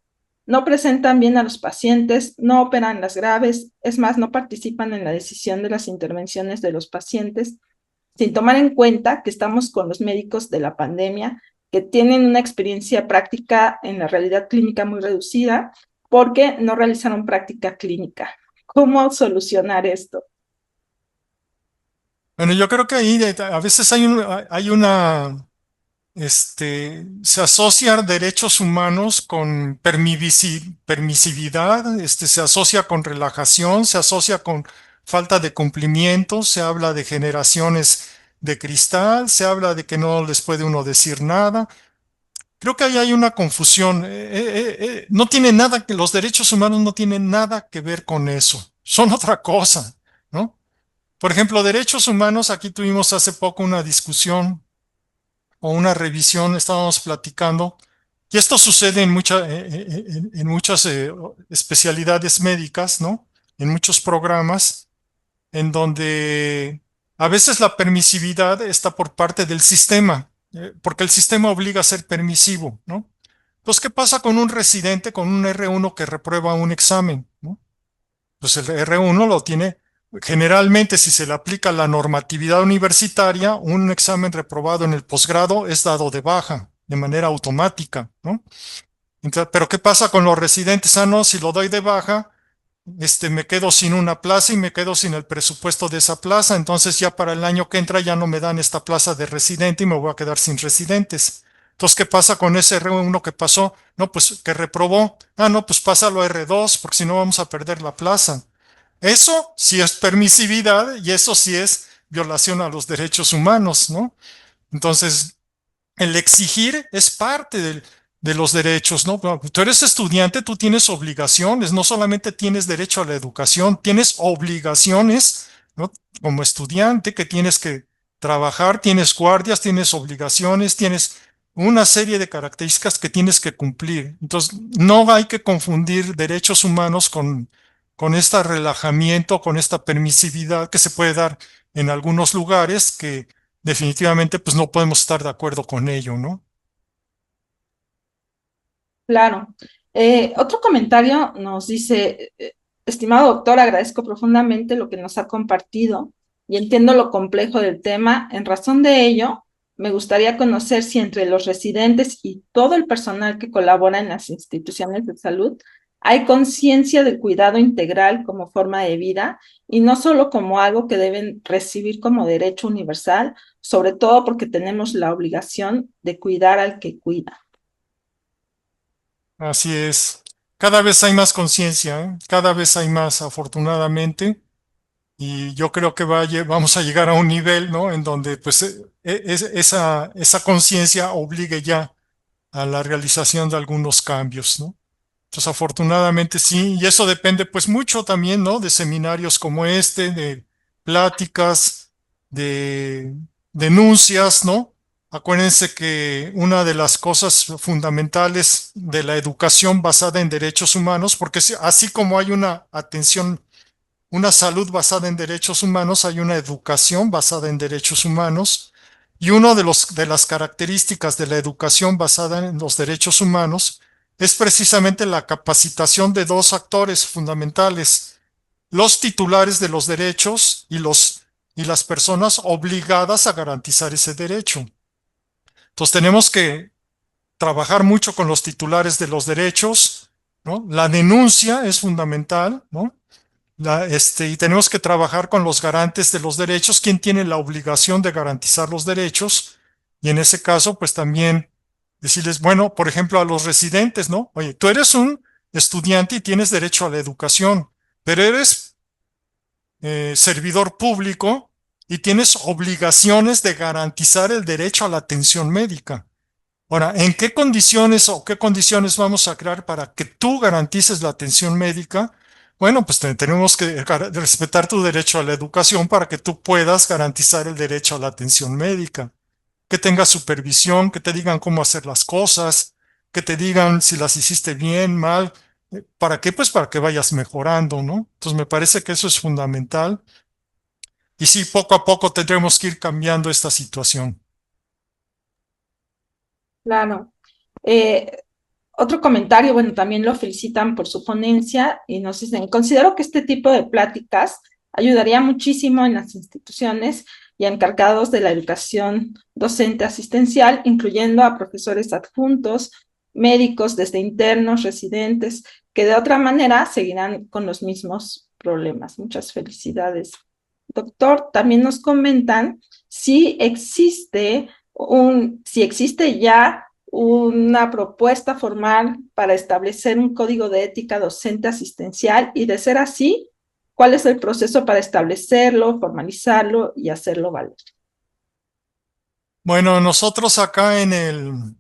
No presentan bien a los pacientes, no operan las graves, es más, no participan en la decisión de las intervenciones de los pacientes, sin tomar en cuenta que estamos con los médicos de la pandemia, que tienen una experiencia práctica en la realidad clínica muy reducida, porque no realizaron práctica clínica. ¿Cómo solucionar esto? Bueno, yo creo que ahí a veces hay una, se asocia derechos humanos con permisividad, se asocia con relajación, se asocia con falta de cumplimiento, se habla de generaciones de cristal, se habla de que no les puede uno decir nada. Creo que ahí hay una confusión. No tiene nada que los derechos humanos no tienen nada que ver con eso. Son otra cosa, ¿no? Por ejemplo, derechos humanos, aquí tuvimos hace poco una discusión o una revisión, estábamos platicando, y esto sucede en muchas especialidades médicas, ¿no? En muchos programas, en donde a veces la permisividad está por parte del sistema, porque el sistema obliga a ser permisivo, ¿no? Entonces, ¿qué pasa con un residente, con un R1 que reprueba un examen, ¿no? Pues el R1 lo tiene, generalmente si se le aplica la normatividad universitaria, un examen reprobado en el posgrado es dado de baja de manera automática, ¿no? Entonces, pero ¿qué pasa con los residentes? Ah, no, si lo doy de baja, me quedo sin una plaza y me quedo sin el presupuesto de esa plaza, entonces ya para el año que entra ya no me dan esta plaza de residente y me voy a quedar sin residentes. Entonces, ¿qué pasa con ese R1 que pasó? No, pues que reprobó. Ah, no, pues pásalo a R2, porque si no vamos a perder la plaza. Eso sí es permisividad y eso sí es violación a los derechos humanos, ¿no? Entonces, el exigir es parte de los derechos, ¿no? Tú eres estudiante, tú tienes obligaciones, no solamente tienes derecho a la educación, tienes obligaciones, ¿no? Como estudiante que tienes que trabajar, tienes guardias, tienes obligaciones, tienes una serie de características que tienes que cumplir. Entonces, no hay que confundir derechos humanos con este relajamiento, con esta permisividad que se puede dar en algunos lugares que definitivamente pues no podemos estar de acuerdo con ello, ¿no? Claro. Otro comentario nos dice, estimado doctor, agradezco profundamente lo que nos ha compartido y entiendo lo complejo del tema. En razón de ello, me gustaría conocer si entre los residentes y todo el personal que colabora en las instituciones de salud hay conciencia del cuidado integral como forma de vida y no solo como algo que deben recibir como derecho universal, sobre todo porque tenemos la obligación de cuidar al que cuida. Así es. Cada vez hay más conciencia, ¿eh? Cada vez hay más, afortunadamente. Y yo creo que vamos a llegar a un nivel, ¿no? En donde pues esa conciencia obligue ya a la realización de algunos cambios, ¿no? Entonces, afortunadamente sí, y eso depende pues mucho también, ¿no? De seminarios como este, de pláticas, de denuncias, ¿no? Acuérdense que una de las cosas fundamentales de la educación basada en derechos humanos, porque así como hay una atención, una salud basada en derechos humanos, hay una educación basada en derechos humanos, y una de las características de la educación basada en los derechos humanos es precisamente la capacitación de dos actores fundamentales, los titulares de los derechos y las personas obligadas a garantizar ese derecho. Entonces tenemos que trabajar mucho con los titulares de los derechos, ¿no? La denuncia es fundamental, ¿no? Y tenemos que trabajar con los garantes de los derechos, quien tiene la obligación de garantizar los derechos, y en ese caso, pues también decirles, bueno, por ejemplo, a los residentes, ¿no? Oye, tú eres un estudiante y tienes derecho a la educación, pero eres servidor público y tienes obligaciones de garantizar el derecho a la atención médica. Ahora, ¿en qué condiciones o qué condiciones vamos a crear para que tú garantices la atención médica? Bueno, pues tenemos que respetar tu derecho a la educación para que tú puedas garantizar el derecho a la atención médica. Que tengas supervisión, que te digan cómo hacer las cosas, que te digan si las hiciste bien, mal. ¿Para qué? Pues para que vayas mejorando, ¿no? Entonces me parece que eso es fundamental. Y sí, poco a poco tendremos que ir cambiando esta situación. Claro. Eh, Otro comentario, bueno, también lo felicitan por su ponencia y nos dicen, considero que este tipo de pláticas ayudaría muchísimo en las instituciones y encargados de la educación docente asistencial, incluyendo a profesores adjuntos, médicos desde internos, residentes, que de otra manera seguirán con los mismos problemas. Muchas felicidades. Doctor, también nos comentan si existe ya una propuesta formal para establecer un código de ética docente asistencial y de ser así, ¿cuál es el proceso para establecerlo, formalizarlo y hacerlo valer? Bueno, nosotros acá en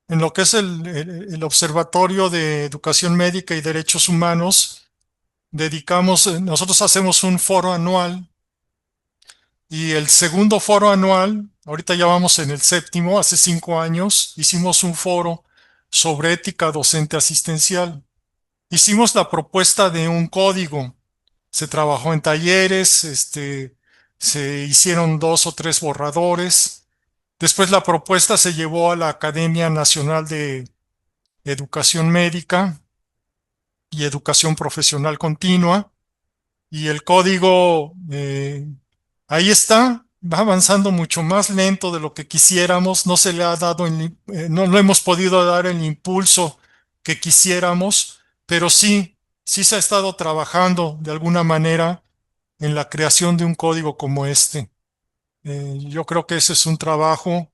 lo que es el Observatorio de Educación Médica y Derechos Humanos, nosotros hacemos un foro anual y el segundo foro anual, ahorita ya vamos en el séptimo, hace 5 años, hicimos un foro sobre ética docente asistencial. Hicimos la propuesta de un código, se trabajó en talleres, se hicieron 2 o 3 borradores. Después la propuesta se llevó a la Academia Nacional de Educación Médica y Educación Profesional Continua. Y el código, ahí está, va avanzando mucho más lento de lo que quisiéramos. No se le ha dado, no hemos podido dar el impulso que quisiéramos, pero sí, sí se ha estado trabajando de alguna manera en la creación de un código como este. Yo creo que ese es un trabajo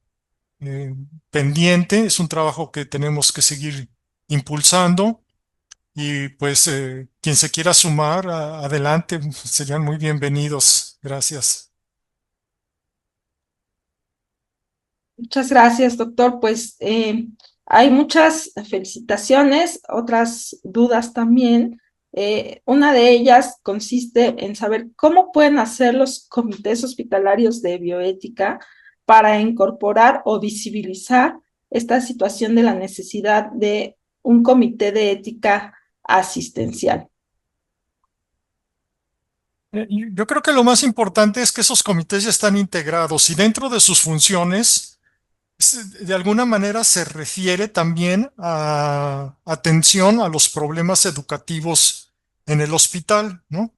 eh, pendiente, es un trabajo que tenemos que seguir impulsando y pues quien se quiera sumar, adelante, serían muy bienvenidos. Gracias. Muchas gracias, doctor. Pues hay muchas felicitaciones, otras dudas también. Una de ellas consiste en saber cómo pueden hacer los comités hospitalarios de bioética para incorporar o visibilizar esta situación de la necesidad de un comité de ética asistencial. Yo creo que lo más importante es que esos comités ya están integrados y dentro de sus funciones, de alguna manera se refiere también a atención a los problemas educativos en el hospital, ¿no?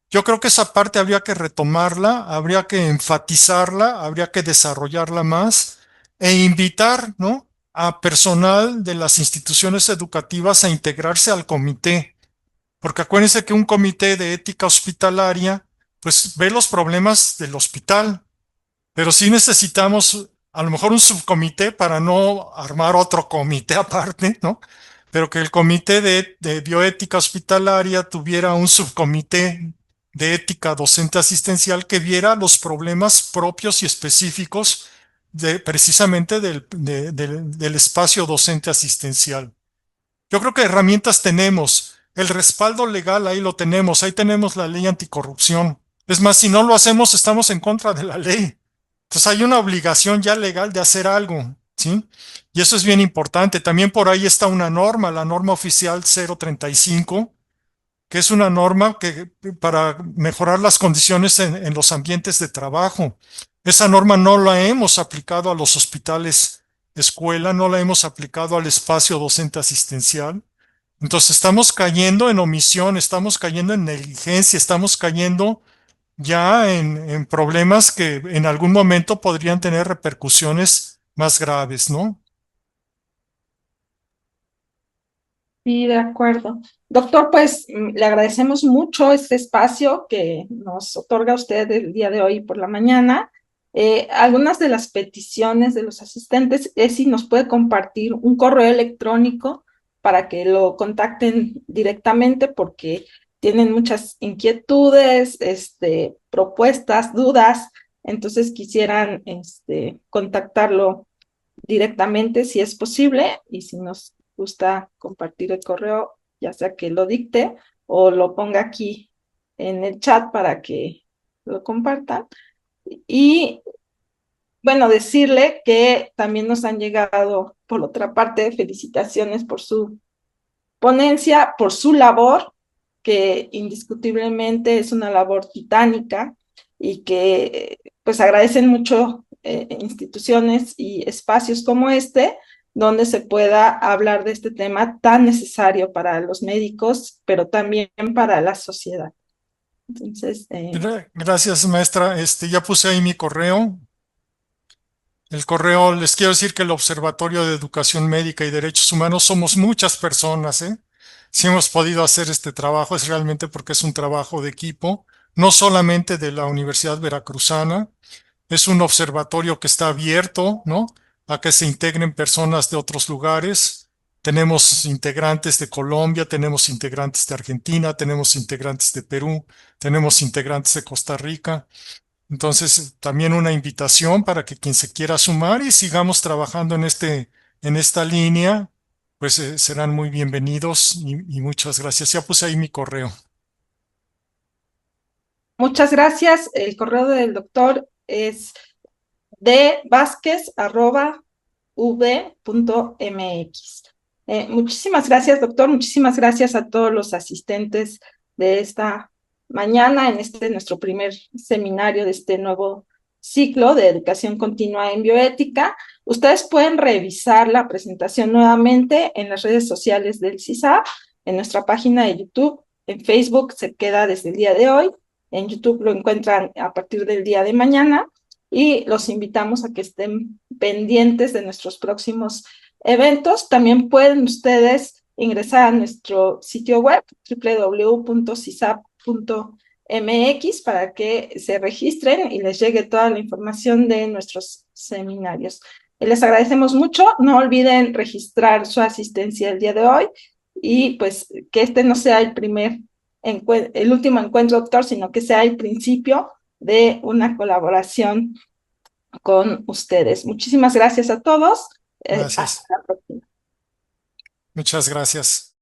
Yo creo que esa parte habría que retomarla, habría que enfatizarla, habría que desarrollarla más e invitar, ¿no?, a personal de las instituciones educativas a integrarse al comité, porque acuérdense que un comité de ética hospitalaria, pues ve los problemas del hospital, pero sí necesitamos a lo mejor un subcomité para no armar otro comité aparte, ¿no? pero que el comité de bioética hospitalaria tuviera un subcomité de ética docente asistencial que viera los problemas propios y específicos precisamente del espacio docente asistencial. Yo creo que herramientas tenemos, el respaldo legal ahí lo tenemos, ahí tenemos la ley anticorrupción. Es más, si no lo hacemos, estamos en contra de la ley. Entonces hay una obligación ya legal de hacer algo, ¿sí? Y eso es bien importante. También por ahí está una norma, la norma oficial 035, que es una norma para mejorar las condiciones en los ambientes de trabajo. Esa norma no la hemos aplicado a los hospitales escuela, no la hemos aplicado al espacio docente asistencial. Entonces estamos cayendo en omisión, estamos cayendo en negligencia, estamos cayendo ya en problemas que en algún momento podrían tener repercusiones más graves, ¿no? Sí, de acuerdo. Doctor, pues le agradecemos mucho este espacio que nos otorga usted el día de hoy por la mañana. Algunas de las peticiones de los asistentes es si nos puede compartir un correo electrónico para que lo contacten directamente porque tienen muchas inquietudes, propuestas, dudas, entonces quisieran contactarlo directamente si es posible y si nos gusta compartir el correo, ya sea que lo dicte o lo ponga aquí en el chat para que lo compartan. Y bueno, decirle que también nos han llegado, por otra parte, felicitaciones por su ponencia, por su labor, que indiscutiblemente es una labor titánica y que pues agradecen mucho instituciones y espacios como este, donde se pueda hablar de este tema tan necesario para los médicos, pero también para la sociedad. Entonces, Gracias, maestra. Ya puse ahí mi correo. El correo, les quiero decir que el Observatorio de Educación Médica y Derechos Humanos somos muchas personas, ¿eh? Si hemos podido hacer este trabajo es realmente porque es un trabajo de equipo, no solamente de la Universidad Veracruzana, es un observatorio que está abierto, ¿no? A que se integren personas de otros lugares. Tenemos integrantes de Colombia, tenemos integrantes de Argentina, tenemos integrantes de Perú, tenemos integrantes de Costa Rica. Entonces, también una invitación para que quien se quiera sumar y sigamos trabajando en esta línea, pues serán muy bienvenidos y muchas gracias. Ya puse ahí mi correo. muchas gracias. El correo del doctor es dvasquez@v.mx. Muchísimas gracias, doctor. Muchísimas gracias a todos los asistentes de esta mañana en nuestro primer seminario de este nuevo ciclo de educación continua en bioética. Ustedes pueden revisar la presentación nuevamente en las redes sociales del CISAP, en nuestra página de YouTube, en Facebook se queda desde el día de hoy, en YouTube lo encuentran a partir del día de mañana y los invitamos a que estén pendientes de nuestros próximos eventos. También pueden ustedes ingresar a nuestro sitio web www.cisap.mx para que se registren y les llegue toda la información de nuestros seminarios. Les agradecemos mucho, no olviden registrar su asistencia el día de hoy y pues que este no sea el último encuentro, doctor, sino que sea el principio de una colaboración con ustedes. Muchísimas gracias a todos. Hasta Gracias. la próxima. Muchas gracias.